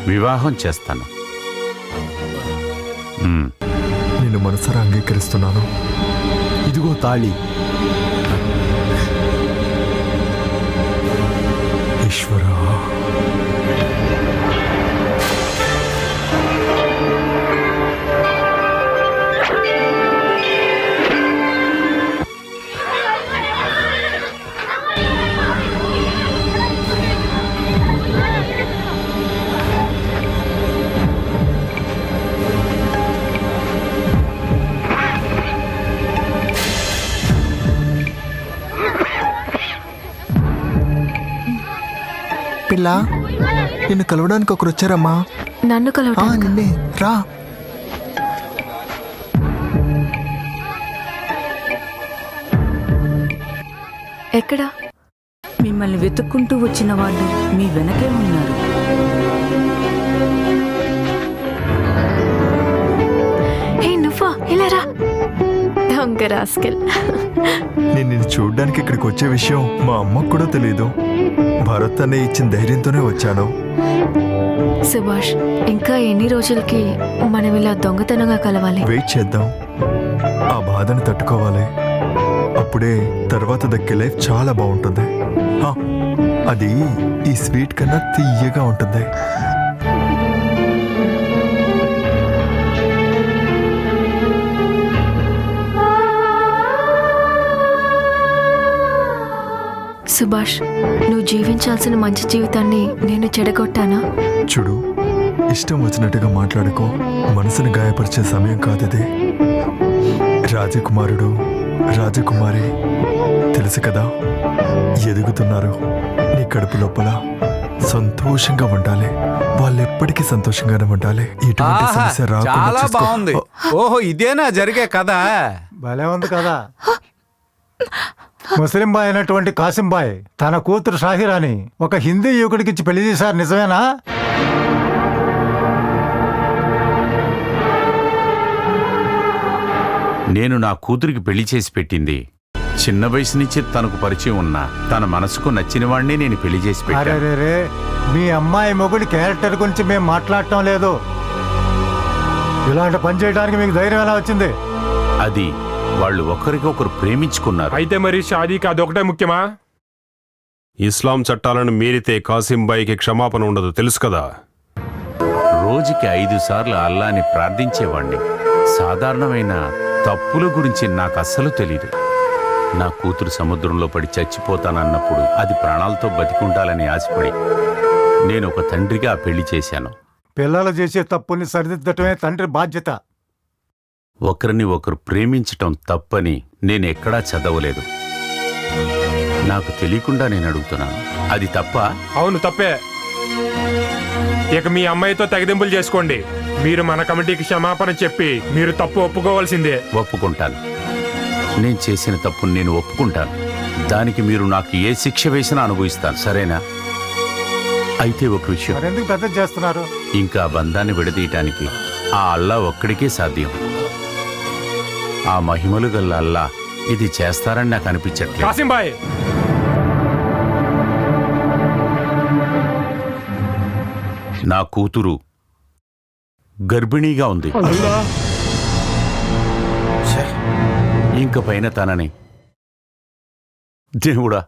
వివాహం చేస్తాను. నేను మనసారా అంగీకరిస్తున్నాను. ఇదిగో తాళి. ఈశ్వరా, పిల్ల, నిన్ను కలవడానికి ఒకరు వచ్చారమ్మా. నన్ను కలవడానికి? నిన్నే రా. ఎక్కడా? మిమ్మల్ని వెతుక్కుంటూ వచ్చిన వాళ్ళు మీ వెనకే ఉన్నారు. ఏ నువ్వా? ఇలా రా. దొంగ రాస్కెల్. నేను నిన్ను చూడ్డానికి ఇక్కడికి వచ్చే విషయం మా అమ్మకు కూడా తెలియదు. భరత్ అనే ఇచ్చిన ధైర్యంతోనే వచ్చాను. సుభాష్, ఇంకా ఎన్ని రోజులకి మనం ఇలా దొంగతనంగా కలవాలి? వెయిట్ చేద్దాం. ఆ బాధను తట్టుకోవాలి. అప్పుడే తర్వాత దక్కే లైఫ్ చాలా బాగుంటుంది. అది ఈ స్వీట్ కన్నా తీయగా ఉంటుంది. సుభాష్, నువ్వు జీవించాల్సిన మంచి జీవితాన్ని నేను చెడగొట్టానా? చూడు, ఇష్టం వచ్చినట్టుగా మాట్లాడుకో. మనసును గాయపరిచే సమయం కాదది. రాజకుమారుడు, రాజకుమారి తెలుసు కదా, ఎదుగుతున్నారు. నీ కడుపు లోపల సంతోషంగా ఉండాలి. వాళ్ళు ఎప్పటికీ సంతోషంగానే ఉండాలి. ఎటువంటి సమస్య రాకుండా చాలా చూసుకో. బాగుంది. ఓహో, ఇదేనా జరిగే కదా? భలే ఉంది కదా. ముస్లిం బాయ్ అయినటువంటి కాసిం బాయ్ తన కూతురు షాహిరాని ఒక హిందీ యువకుడికిచ్చి పెళ్లి చేశారు, నిజమేనా? నేను నా కూతురికి పెళ్లి చేసి పెట్టింది చిన్న వయసు నుంచి తనకు పరిచయం ఉన్న తన మనసుకు నచ్చిన వాడిని నేను పెళ్లి చేసి పెట్టాను. అరే, మీ అమ్మాయి మొగుడి క్యారెక్టర్ గురించి మేము మాట్లాడటం లేదు. ఇలాంటి పని చేయడానికి మీకు ధైర్యం ఎలా వచ్చింది? అది వాళ్ళు ఒకరికొకరు ప్రేమించుకున్నారు. అయితే మరి షాదీకి అదొకటే ముఖ్యమా? ఇస్లాం చట్టాలను మీరితే కాసింబాయికి క్షమాపణ ఉండదు, తెలుసు కదా. రోజుకి 5 సార్లు అల్లాని ప్రార్థించేవాణ్ణి. సాధారణమైన తప్పుల గురించి నాకు అస్సలు తెలీదు. నా కూతురు సముద్రంలో పడి చచ్చిపోతానన్నప్పుడు అది ప్రాణాలతో బతికుండాలని ఆశపడి నేను ఒక తండ్రిగా పెళ్లి చేశాను. పిల్లలు చేసే తప్పుని సరిదిద్దటమే తండ్రి బాధ్యత. ఒకరిని ఒకరు ప్రేమించటం తప్పని నేనెక్కడా చదవలేదు. నాకు తెలియకుండా నేను అడుగుతున్నాను, అది తప్ప? అవును, తప్పే. ఇక మీ అమ్మాయితో తెగదింపులు చేసుకోండి. మీరు మన కమిటీకి క్షమాపణ చెప్పి మీరు తప్పు ఒప్పుకోవాల్సిందే. ఒప్పుకుంటాను. నేను చేసిన తప్పును నేను ఒప్పుకుంటాను. దానికి మీరు నాకు ఏ శిక్ష వేసినా అనుభవిస్తాను, సరేనా? అయితే ఒక విషయం, ఎందుకు పెద్ద చేస్తున్నారు? ఇంకా బంధాన్ని విడదీయటానికి ఆ అల్లా ఒక్కడికే సాధ్యం. ఆ మహిమలు గల్ల అల్లా ఇది చేస్తారని నాకు అనిపించట్లేదు. కాసిం భాయ్, నా కూతురు గర్భిణీగా ఉంది. ఇంక పైన తనని దేవుడా,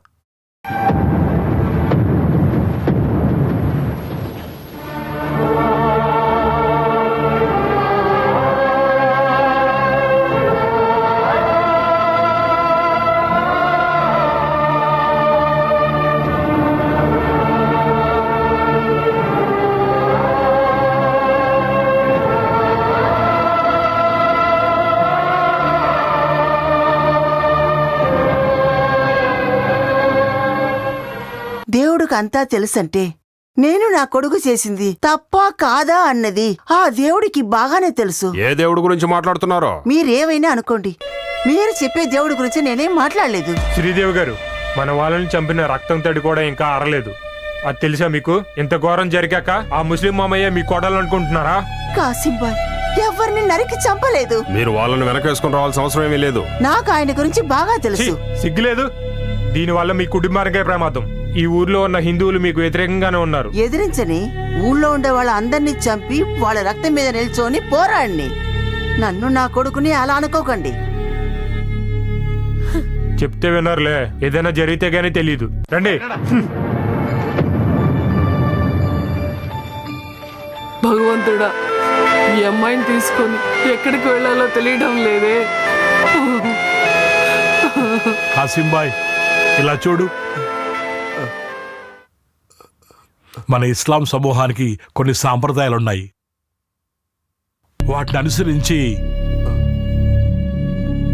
దేవుడికి అంతా తెలుసంటే నేను నా కొడుకు చేసింది తప్పా కాదా అన్నది ఆ దేవుడికి బాగానే తెలుసు. ఏ దేవుడి గురించి మాట్లాడుతున్నారో? మీరేమైనా అనుకోండి, మీరు చెప్పే దేవుడి గురించి నేనేం మాట్లాడలేదు. శ్రీదేవి గారు, మన వాళ్ళని చంపిన రక్తం తడి కూడా ఇంకా ఆరలేదు. అది తెలుసా మీకు? ఇంత ఘోరం జరిగాక ఆ ముస్లిం మామయ్య మీ కోడలనుకుంటున్నారా? కాసిం బాయ్ ఎవరిని నరికి చంపలేదు. మీరు వాళ్ళని వెనకేసుకుని రావాల్సిన అవసరం ఏమీ లేదు. నాకు ఆయన గురించి బాగా తెలుసు. సిగ్గులేదు? దీనివల్ల మీ కుటుంబానికే ప్రమాదం. ఈ ఊర్లో ఉన్న హిందువులు మీకు వ్యతిరేకంగానే ఉన్నారు. ఎదిరించని ఊళ్ళో ఉండే వాళ్ళ అందరినీ చంపి వాళ్ళ రక్తం మీద నిల్చొని పోరాడిని. నన్ను నా కొడుకుని అలా అనుకోకండి. చెప్తే వినరులే, ఏదైనా జరిగితే గానీ తెలీదు. రండి. భగవంతుడా, ఈ అమ్మాయిని తీసుకొని ఎక్కడికి వెళ్ళాలో తెలియడం లేదే. కాసిం భాయ్, ఇలా చూడు, మన ఇస్లాం సమూహానికి కొన్ని సాంప్రదాయాలున్నాయి. వాటిని అనుసరించి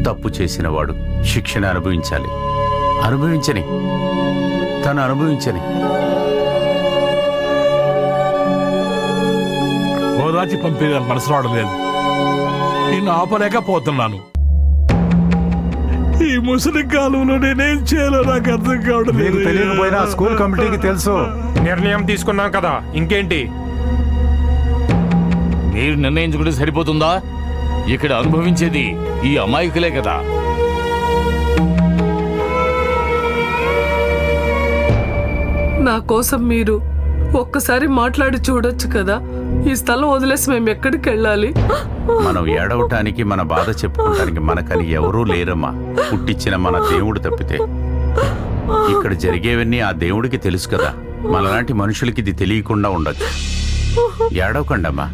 తప్పు చేసిన వాడు శిక్షణ అనుభవించాలి. అనుభవించని, తను అనుభవించని. ఓదాచి పంపే మనసు రావడం లేదు. నేను ఆపలేకపోతున్నాను. ఈ ముసలి కాలంలో నేనేం చేయాలో నాకు అర్థం కావడం లేదు. తెలియకపోయినా స్కూల్ కమిటీకి తెలుసు. నిర్ణయం తీసుకున్నాం కదా, ఇంకేంటి? మీరు నిర్ణయించుకుంటే సరిపోతుందా? ఇక్కడ అనుభవించేది ఈ అమాయకులే కదా. నా కోసం మీరు ఒక్కసారి మాట్లాడి చూడొచ్చు కదా. ఈ స్థలం వదిలేసి మేము ఎక్కడికి వెళ్ళాలి? మనం ఏడవటానికి, మన బాధ చెప్పుకోవటానికి మనకని ఎవరూ లేరమ్మా, పుట్టించిన మన దేవుడు తప్పితే. ఇక్కడ జరిగేవన్నీ ఆ దేవుడికి తెలుసు కదా. మనలాంటి మనుషులకి ఇది తెలియకుండా ఉండొచ్చు. ఏడవకండమ్మా.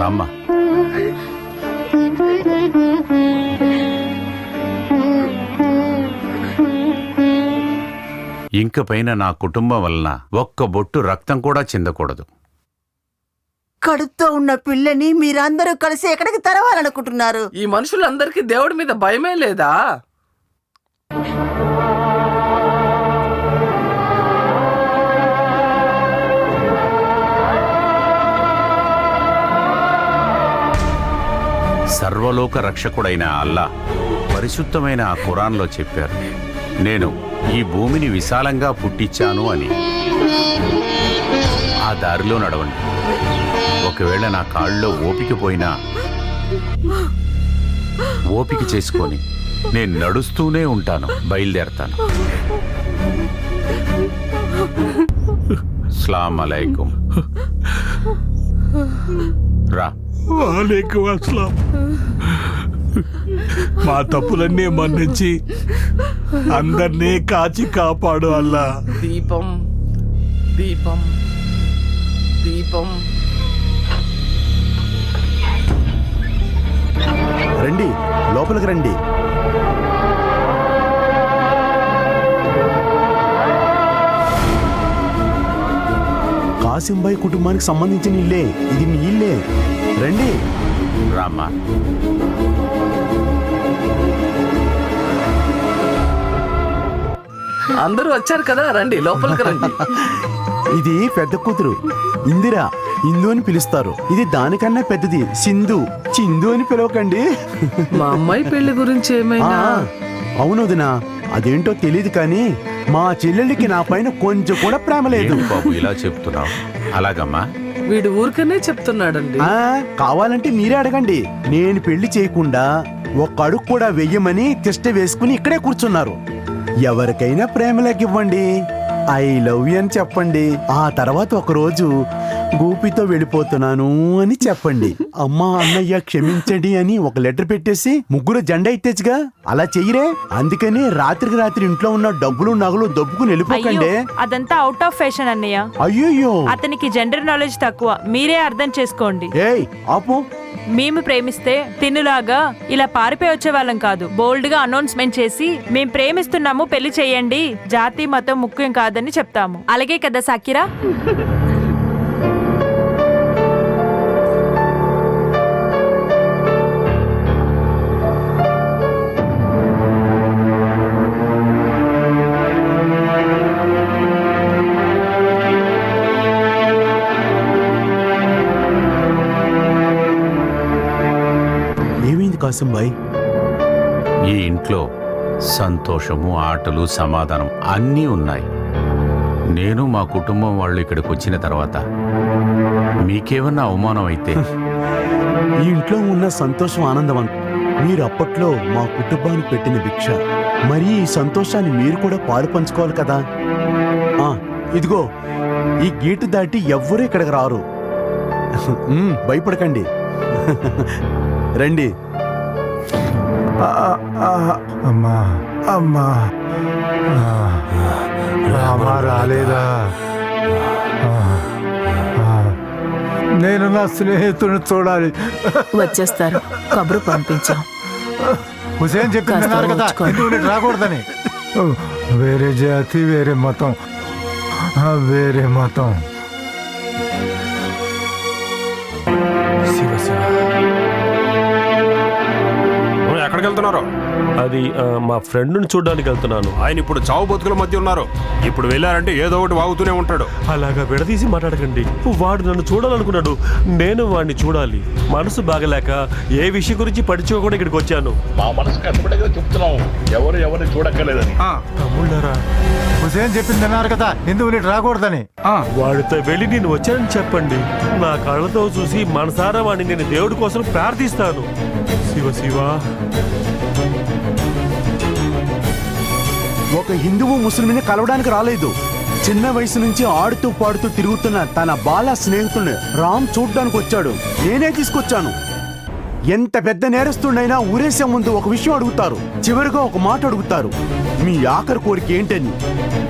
రామ్మా. ఇంక పైన నా కుటుంబం వలన ఒక్క బొట్టు రక్తం కూడా చిందకూడదు. కడుపుతో ఉన్న పిల్లని మీరందరూ కలిసి ఎక్కడికి తరవాలనుకుంటున్నారు? ఈ మనుషులందరికీ దేవుడి మీద భయమే లేదా? సర్వలోక రక్షకుడైన అల్లా పరిశుద్ధమైన ఆ ఖురాన్లో చెప్పారు, నేను ఈ భూమిని విశాలంగా పుట్టించాను అని. ఆ దారిలో నడవండి. ఒకవేళ నా కాళ్ళలో ఓపిక పోయినా ఓపిక చేసుకొని నేను నడుస్తూనే ఉంటాను, బయలుదేరతాను. అస్సలాము అలైకుం. రా. వాలేకుం అస్సలాం. మా తప్పులన్నీ మన్నించి అందరినీ కాచి కాపాడు అల్లా. దీపం దీపం దీపం. రండి, లోపలికి రండి. కాసింబాయి కుటుంబానికి సంబంధించిన ఇల్లే ఇది, మీ ఇల్లే. రండి. రామ్మా. అందరూ వచ్చారు కదా, రండి లోపలికి రండి. ఇది పెద్ద కూతురు ఇందిరా, ఇందు అని పిలుస్తారు. ఇది దానికన్నా పెద్దది సింధు. చిందు అని పిలవకండి. మా అమ్మాయి పెళ్లి గురించి ఏమైనా? అవును వదినా, అదేంటో తెలియదు కానీ మా చెల్లెళ్ళకి నా పైన కొంచెం కూడా ప్రేమ లేదు. బాబు ఇలా చెప్తున్నావు? అలాగమ్మా. వీడు ఊరికనే చెప్తున్నాడండి. కావాలంటే మీరే అడగండి. నేను పెళ్లి చేయకుండా ఒక్క అడుగు కూడా వెయ్యమని తిష్ట వేసుకుని ఇక్కడే కూర్చున్నారు. ఎవరికైనా ప్రేమలోకి ఇవ్వండి, ఐ లవ్ యూ అని చెప్పండి. ఆ తర్వాత ఒక రోజు గోపితో వెళ్ళిపోతున్నాను అని చెప్పండి. అమ్మా అన్నయ్య క్షమించండి అని ఒక లెటర్ పెట్టేసి ముగ్గురు జెండా ఎత్తేచ్చుగా. అలా చెయ్యరే. అందుకని రాత్రికి రాత్రి ఇంట్లో ఉన్న డబ్బులు నగలు దొబ్బుకుని వెళ్ళిపోకండి. అదంతా అవుట్ ఆఫ్ ఫ్యాషన్ అన్నయ్య. అయ్యో, అతనికి జెండర్ నాలెడ్జ్ తక్కువ, మీరే అర్థం చేసుకోండి. ఏయ్ ఆపు. మేము ప్రేమిస్తే తిన్నులాగా ఇలా పారిపోయి వచ్చే వాళ్ళం కాదు. బోల్డ్ గా అనౌన్స్మెంట్ చేసి మేం ప్రేమిస్తున్నాము, పెళ్లి చేయండి, జాతి మతం ముఖ్యం కాదని చెప్తాము. అలాగే కదా సాకిరా? ఏమైంది కాసింబాయ్? ఈ ఇంట్లో సంతోషము, ఆటలు, సమాధానం అన్నీ ఉన్నాయి. నేను మా కుటుంబం వాళ్ళు ఇక్కడికి వచ్చిన తర్వాత మీకేమన్నా అవమానం అయితే? ఈ ఇంట్లో ఉన్న సంతోషం, ఆనందవంతం మీరు అప్పట్లో మా కుటుంబానికి పెట్టిన భిక్ష. మరి ఈ సంతోషాన్ని మీరు కూడా పాలు పంచుకోవాలి కదా. ఇదిగో ఈ గేటు దాటి ఎవ్వరూ ఇక్కడికి రారు. భయపడకండి, రండి. అమ్మా అమ్మా అమ్మా రాలేదా? నేను నా స్నేహితుడిని చూడాలి. వచ్చేస్తారు, కబురు పంపించాం. హుసేన్ చెప్తున్నారు కదా ఎందుకు రాకూడదని. వేరే జాతి, వేరే మతం, వేరే మతం. శివ శివ. ఎక్కడికి వెళ్తున్నారు? అది మా ఫ్రెండ్ని చూడడానికి వెళ్తున్నాను. ఆయన ఇప్పుడు చావు బతుకుల మధ్య ఉన్నారు. ఇప్పుడు వెళ్ళారంటే ఏదో ఒకటి వాగుతూనే ఉంటాడు. అలాగా విడదీసి మాట్లాడకండి. వాడు నన్ను చూడాలనుకున్నాడు, నేను వాడిని చూడాలి. మనసు బాగలేక ఏ విషయం గురించి పడిచుకోకుండా ఇక్కడికి వచ్చాను. మా మనసు కష్టపడగా చెప్తున్నాం, ఎవరిని చూడక్కర్లేదని. తమ్ముళ్ళారా, హుసేన్ చెప్పింది అన్నారు కదా ఎందుకు నీకు రాకూడదని. వాడితో వెళ్ళి నేను వచ్చానని చెప్పండి. నా కళ్ళతో చూసి మనసారా వాడిని నేను దేవుడి కోసం ప్రార్థిస్తాను. శివ శివ. ఒక హిందువు ముస్లింని కలవడానికి రాలేదు. చిన్న వయసు నుంచి ఆడుతూ పాడుతూ తిరుగుతున్న తన బాల స్నేహితుడిని రామ్ చూడ్డానికి వచ్చాడు. నేనే తీసుకొచ్చాను. ఎంత పెద్ద నేరస్తుడైనా ఊరేసే ముందు ఒక విషయం అడుగుతారు, చివరిగా ఒక మాట అడుగుతారు, మీ ఆఖరి కోరిక ఏంటని.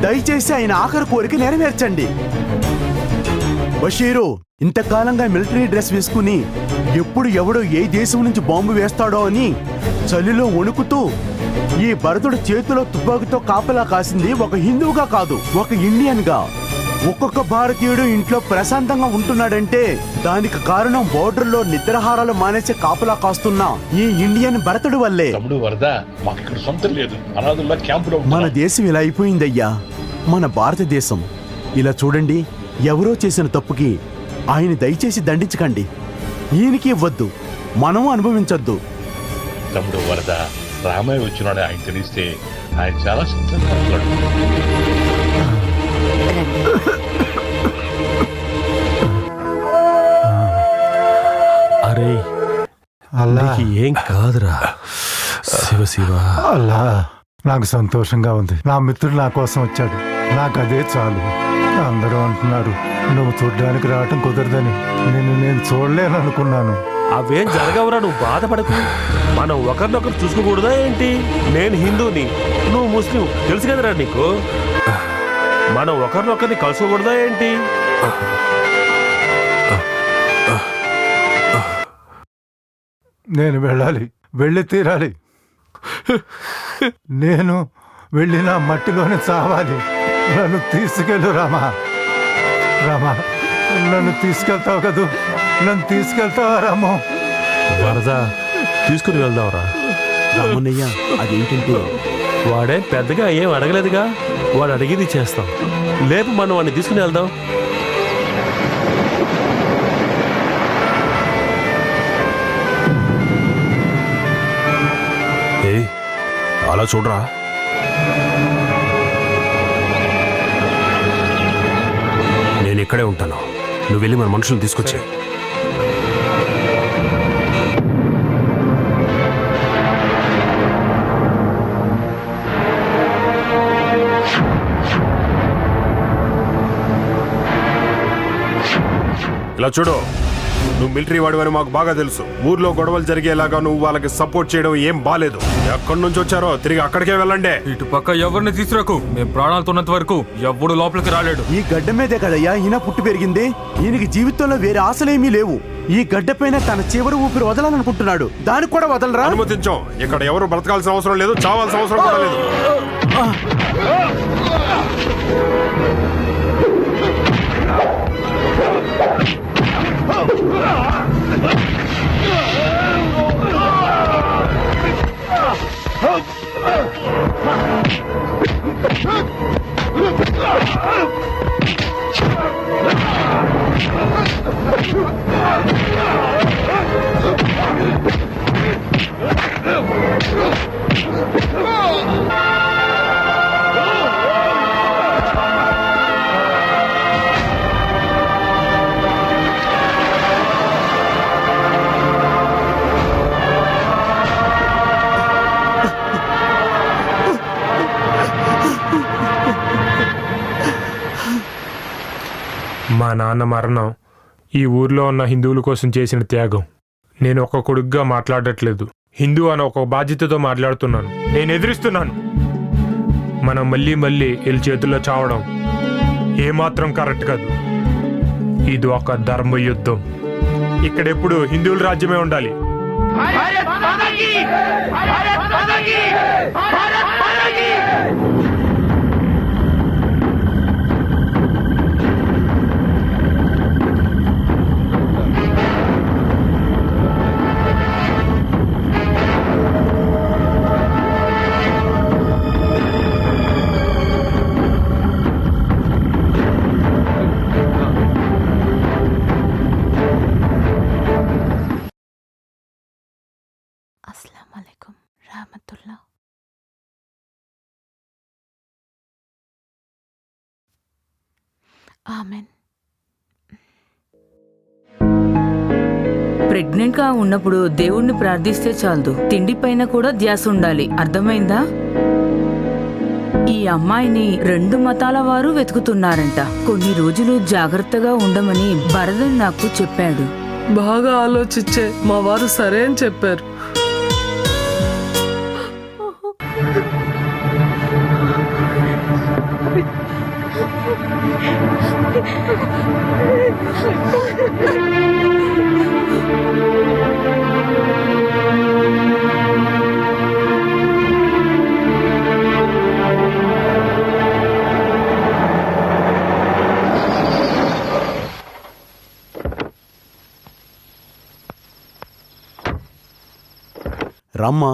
దయచేసి ఆయన ఆఖరి కోరిక నెరవేర్చండి. బషీరు ఇంతకాలంగా మిలిటరీ డ్రెస్ వేసుకుని ఎప్పుడు ఎవడో ఏ దేశం నుంచి బాంబు వేస్తాడో అని చలిలో వణుకుతూ ఈ భరతుడు చేతిలో తుపాకీతో కాపలా కాసింది ఒక హిందువుగా కాదు, ఒక ఇండియన్ గా. ఒక్కొక్క భారతీయుడు ఇంట్లో ప్రశాంతంగా ఉంటున్నాడంటే దానికి కారణం బోర్డర్లో నిద్రాహారాలు మానేసి కాపలా కాస్తున్న ఈ ఇండియన్ భరతుడు వల్లే. మన దేశం ఇలా అయిపోయిందయ్యా, మన భారతదేశం. ఇలా చూడండి, ఎవరో చేసిన తప్పుకి ఆయన దయచేసి దండించకండి. ఈయనకి ఇవ్వద్దు, మనం అనుభవించొద్దు. తమ్ముడు వరద, రామయ్య వచ్చినాడు ఆయన తెలిస్తే ఆయన చాలా సంతోషంగా. అరే అల్లా, ఏం కాదురా. శివ శివ. అల్లా, నాకు సంతోషంగా ఉంది. నా మిత్రుడు నా కోసం వచ్చాడు, నాకు అదే చాలు. అందరూ అంటున్నారు నువ్వు చూడ్డానికి రావటం కుదరదని. నేను చూడలేను అనుకున్నాను. అవేం జరగవురా, నువ్వు బాధపడకు. మనం ఒకరినొకరు చూసుకోకూడదా ఏంటి? నేను హిందూని, నువ్వు ముస్లిం, తెలుసు కదరా నీకు. మనం ఒకరినొకరిని కలుసుకోకూడదా ఏంటి? నేను వెళ్ళాలి, వెళ్ళి తీరాలి. నేను వెళ్ళిన మట్టిలోనే చావాలి. నన్ను తీసుకెళ్ళు రామా. రామా, నన్ను తీసుకెళ్తావు కదూ, నన్ను తీసుకెళ్తావా రామో? వరద తీసుకుని వెళ్దాంరా. రామన్నయ్య, అదేంటంటే వాడే పెద్దగా ఏం అడగలేదుగా, వాడు అడిగింది చేస్తాం. లేపు మనం వాడిని తీసుకుని వెళ్దాం. అలా చూడరా. నేను ఇక్కడే ఉంటాను, నువ్వు వెళ్ళి మన మనుషులను తీసుకొచ్చే. ఇలా చూడు, నువ్వు మిలిటరీ వాడివని మాకు బాగా తెలుసు. ఊర్లో గొడవలు జరిగేలాగా నువ్వు వాళ్ళకి సపోర్ట్ చేయడం ఏం బాలేదు. ఎక్కడి నుంచి వచ్చారో తిరిగి అక్కడికే వెళ్ళండి. ఇటు పక్క ఎవరిని తీసుకురాకు. మేము ప్రాణాలతో ఉన్నంత వరకు ఎవ్వడు లోపలికి రాలేడు. ఈ గడ్డ మీదే కదయ్యా ఈయన పుట్టి పెరిగింది. ఈయనకి జీవితంలో వేరే ఆశలేమీ లేవు. ఈ గడ్డ పైన తన చివరి ఊపిరి వదలాలనుకుంటున్నాడు. దానికి కూడా వదలరా? అనుమతించాం. ఇక్కడ ఎవరు బ్రతకాల్సిన అవసరం లేదు, చావాల్సిన అవసరం కూడా లేదు. మా నాన్న మరణం ఈ ఊర్లో ఉన్న హిందువుల కోసం చేసిన త్యాగం. నేను ఒక కొడుకుగా మాట్లాడట్లేదు, హిందూ అని ఒక బాధ్యతతో మాట్లాడుతున్నాను. నేను ఎదిరిస్తున్నాను. మనం మళ్ళీ వీళ్ళ చేతుల్లో చావడం ఏమాత్రం కరెక్ట్ కాదు. ఇది ఒక ధర్మ యుద్ధం. ఇక్కడెప్పుడు హిందువుల రాజ్యమే ఉండాలి. అస్సలాము అలైకుం రహమతుల్లా. ఆమెన్. ప్రెగ్నెంట్ గా ఉన్నప్పుడు దేవుణ్ణి ప్రార్థిస్తే చాలదు, తిండి పైన కూడా ధ్యాస ఉండాలి. అర్థమైందా? ఈ అమ్మాయిని 2 మతాల వారు వెతుకుతున్నారంట. కొన్ని రోజులు జాగ్రత్తగా ఉండమని భరదన్ నాకు చెప్పాడు. బాగా ఆలోచించే మా వారు సరే అని చెప్పారు. రమ్మా.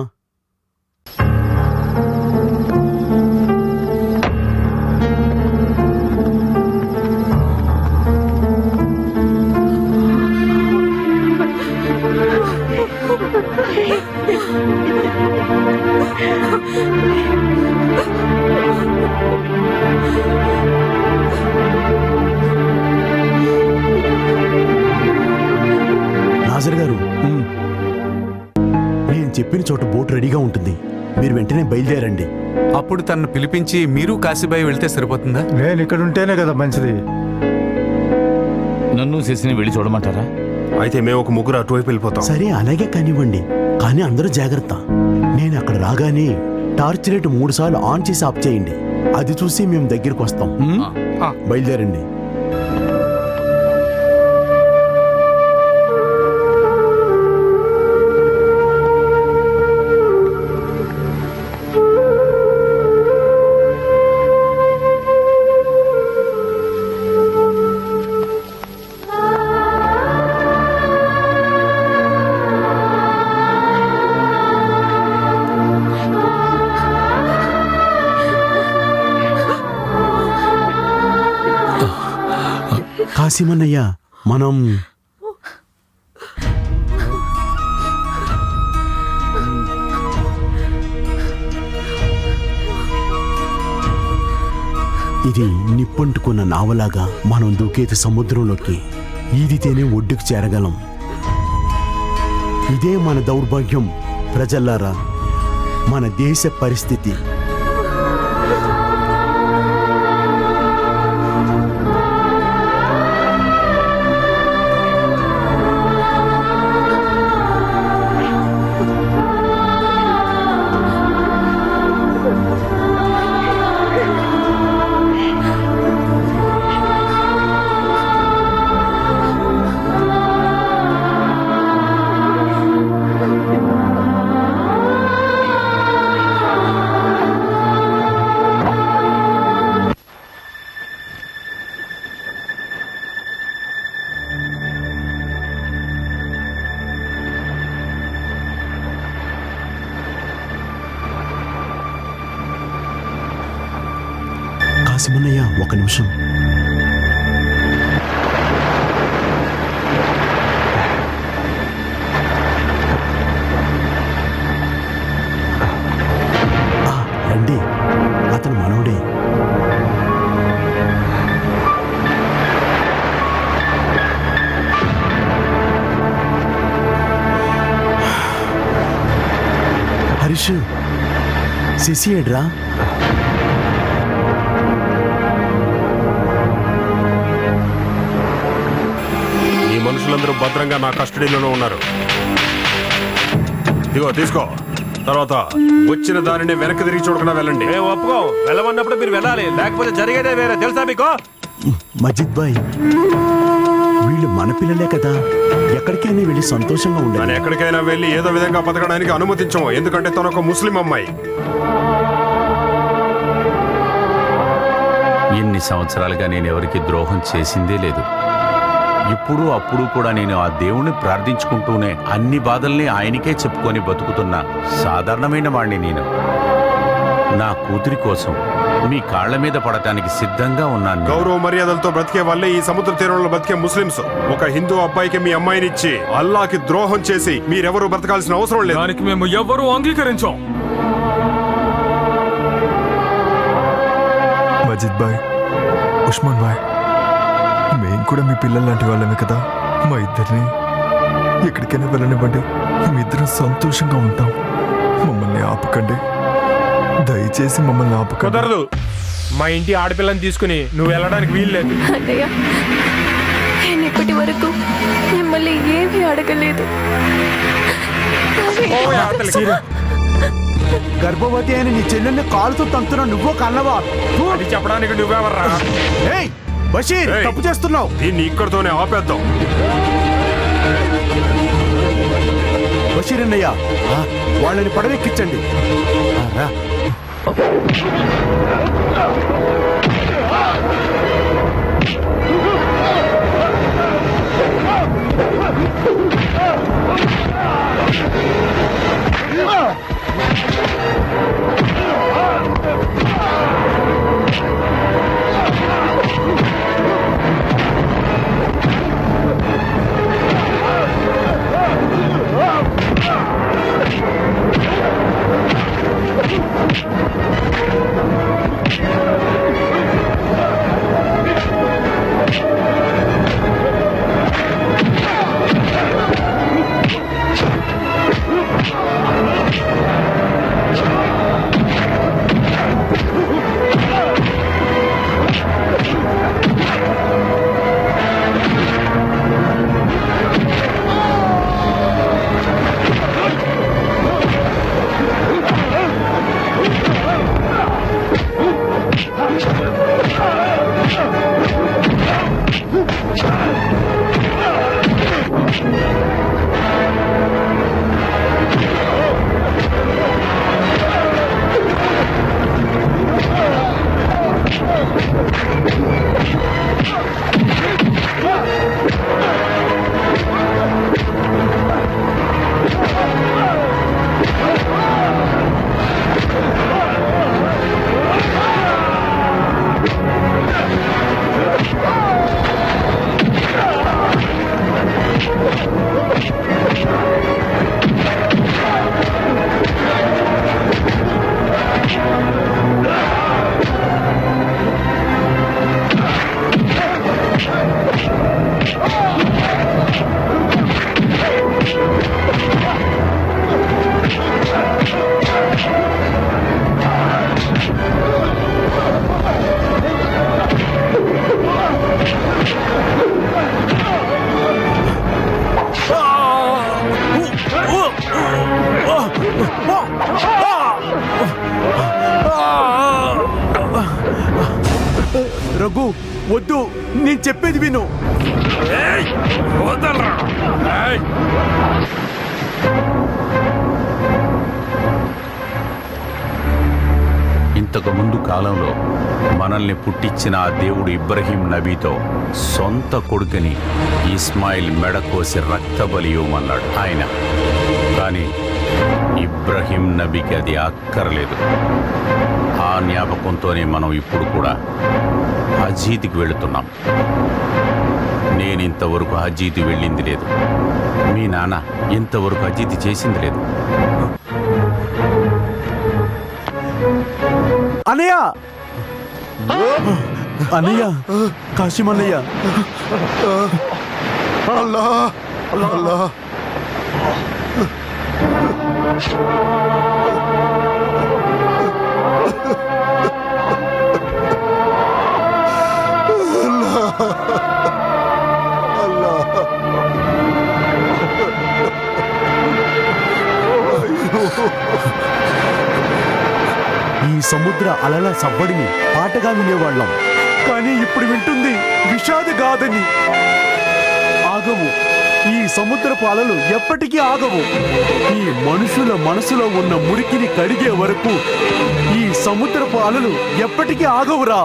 నాజర్ గారు, నేను చెప్పిన చోట బోట్ రెడీగా ఉంటుంది. మీరు వెంటనే బయలుదేరండి. అప్పుడు తనను పిలిపించి మీరు కాశీబాయి వెళ్తే సరిపోతుందా? నేను ఇక్కడ ఉంటేనే కదా మంచిది. నన్ను శశిని వెళ్ళి చూడమంటారా? అయితే మేము ఒక ముగ్గురు అటువైపు వెళ్ళిపోతాం. సరే అలాగే కానివ్వండి, కానీ అందరూ జాగ్రత్త. నేను అక్కడ రాగానే టార్చ్ లైట్ 3 సార్లు ఆన్ చేసి ఆఫ్ చేయండి. అది చూసి మేము దగ్గరికి వస్తాం. బయలుదేరండి. కాసిమన్నయ్య, మనం ఇది నిప్పంటుకున్న నావలాగా మనం దూకేది సముద్రంలోకి. ఈదితేనే ఒడ్డుకు చేరగలం. ఇదే మన దౌర్భాగ్యం ప్రజల్లారా, మన దేశ పరిస్థితి. కాసిమన్నయ్య, ఒక నిమిషం. రండి, అతను మనవడే. హరీష్, శశి ఏడ్రా? మనుషులందరూ భద్రంగా నా కస్టడీలోనే ఉన్నారు. ఇదిగో తీసుకో. తర్వాత వచ్చిన దానిని వెనక్కి తిరిగి చూడకుండా వెళ్ళండి. మేము ఒప్పుకో. వెళ్ళమన్నప్పుడు మీరు వెళ్ళాలి, లేకపోతే జరిగేదే వేరే. తెలుసా మీకు? మజిద్ భాయ్, వీళ్ళు మన పిల్లలే కదా, ఎక్కడికైనా వెళ్ళి సంతోషంగా ఉండాలి. ఎక్కడికైనా వెళ్ళి ఏదో విధంగా బతకడానికి అనుమతించము, ఎందుకంటే తను ఒక ముస్లిం అమ్మాయి. ఇన్ని సంవత్సరాలుగా నేను ఎవరికి ద్రోహం చేసిందే లేదు. ఇప్పుడు అప్పుడు కూడా నేను ఆ దేవుణ్ణి ప్రార్థించుకుంటూనే అన్ని బాధల్ని ఆయనకే చెప్పుకొని బతుకుతున్నా సాధారణమైన వాణ్ణి నేను. నా కూతురి కోసం మీ కాళ్ల మీద పడటానికి సిద్ధంగా ఉన్నాను. గౌరవ మర్యాదలతో బ్రతికే వాళ్ళే ఈ సముద్ర తీరంలో బతికే ముస్లింస్. ఒక హిందూ అబ్బాయికి మీ అమ్మాయినిచ్చి అల్లాకి ద్రోహం చేసి మీరెవరూ బ్రతకాల్సిన అవసరం లేదు. దానికి మేము ఎవరూ అంగీకరించాం. మజిద్ భాయ్, ఉస్మాన్ భాయ్, మేం కూడా మీ పిల్లలు లాంటి వాళ్ళమే కదా. మా ఇద్దరిని ఎక్కడికైనా వెళ్ళనివ్వండి, మేమిద్దరం సంతోషంగా ఉంటాం. మమ్మల్ని ఆపకండి, దయచేసి మమ్మల్ని ఆపకండి. కుదరదు. మా ఇంటి ఆడపిల్లని తీసుకుని నువ్వు వెళ్ళడానికి వీల్లేదు. అన్నయ్య, నేను ఇప్పటి వరకు మిమ్మల్ని ఏమీ అడగలేదు. గర్భవతి అయిన నీ చెల్లెల్ని కాలుతో తంతున్నా నువ్వు కన్నవా? అది చెప్పడానికి నువ్వెవర్రా? బషీర్, తప్పు చేస్తున్నావు. దీన్ని ఇక్కడితోనే ఆపేద్దాం. బషీర్ అన్నయ్య, వాళ్ళని పడవెక్కించండి. రా. రఘు వద్దు, నేను చెప్పేది విను. ఇంతకు ముందు కాలంలో మనల్ని పుట్టించిన ఆ దేవుడు ఇబ్రహీం నబీతో సొంత కొడుకుని ఇస్మాయిల్ మెడ కోసి రక్తబలి ఇవ్వమన్నాడు ఆయన. కానీ ఇబ్రహీం నబీకి అది అక్కర్లేదు. ఆ జ్ఞాపకంతోనే మనం ఇప్పుడు కూడా హజీద్కి వెళుతున్నాం. నేను ఇంతవరకు హజీద్ వెళ్ళింది లేదు. మీ నాన్న ఇంతవరకు హజీద్ చేసింది లేదు. అన్నయ్య, అన్నయ్య, కాశీం అన్నయ్య. అల్లా అల్లా ఈ సముద్ర అలల సవ్వడిని పాటగా వినేవాళ్ళం, కానీ ఇప్పుడు వింటుంది విషాద గాథని. ఆగవు, ఈ సముద్రపు అలలు ఎప్పటికీ ఆగవు. ఈ మనుషుల మనసులో ఉన్న మురికిని కడిగే వరకు ఈ సముద్రపు అలలు ఎప్పటికీ ఆగవురా.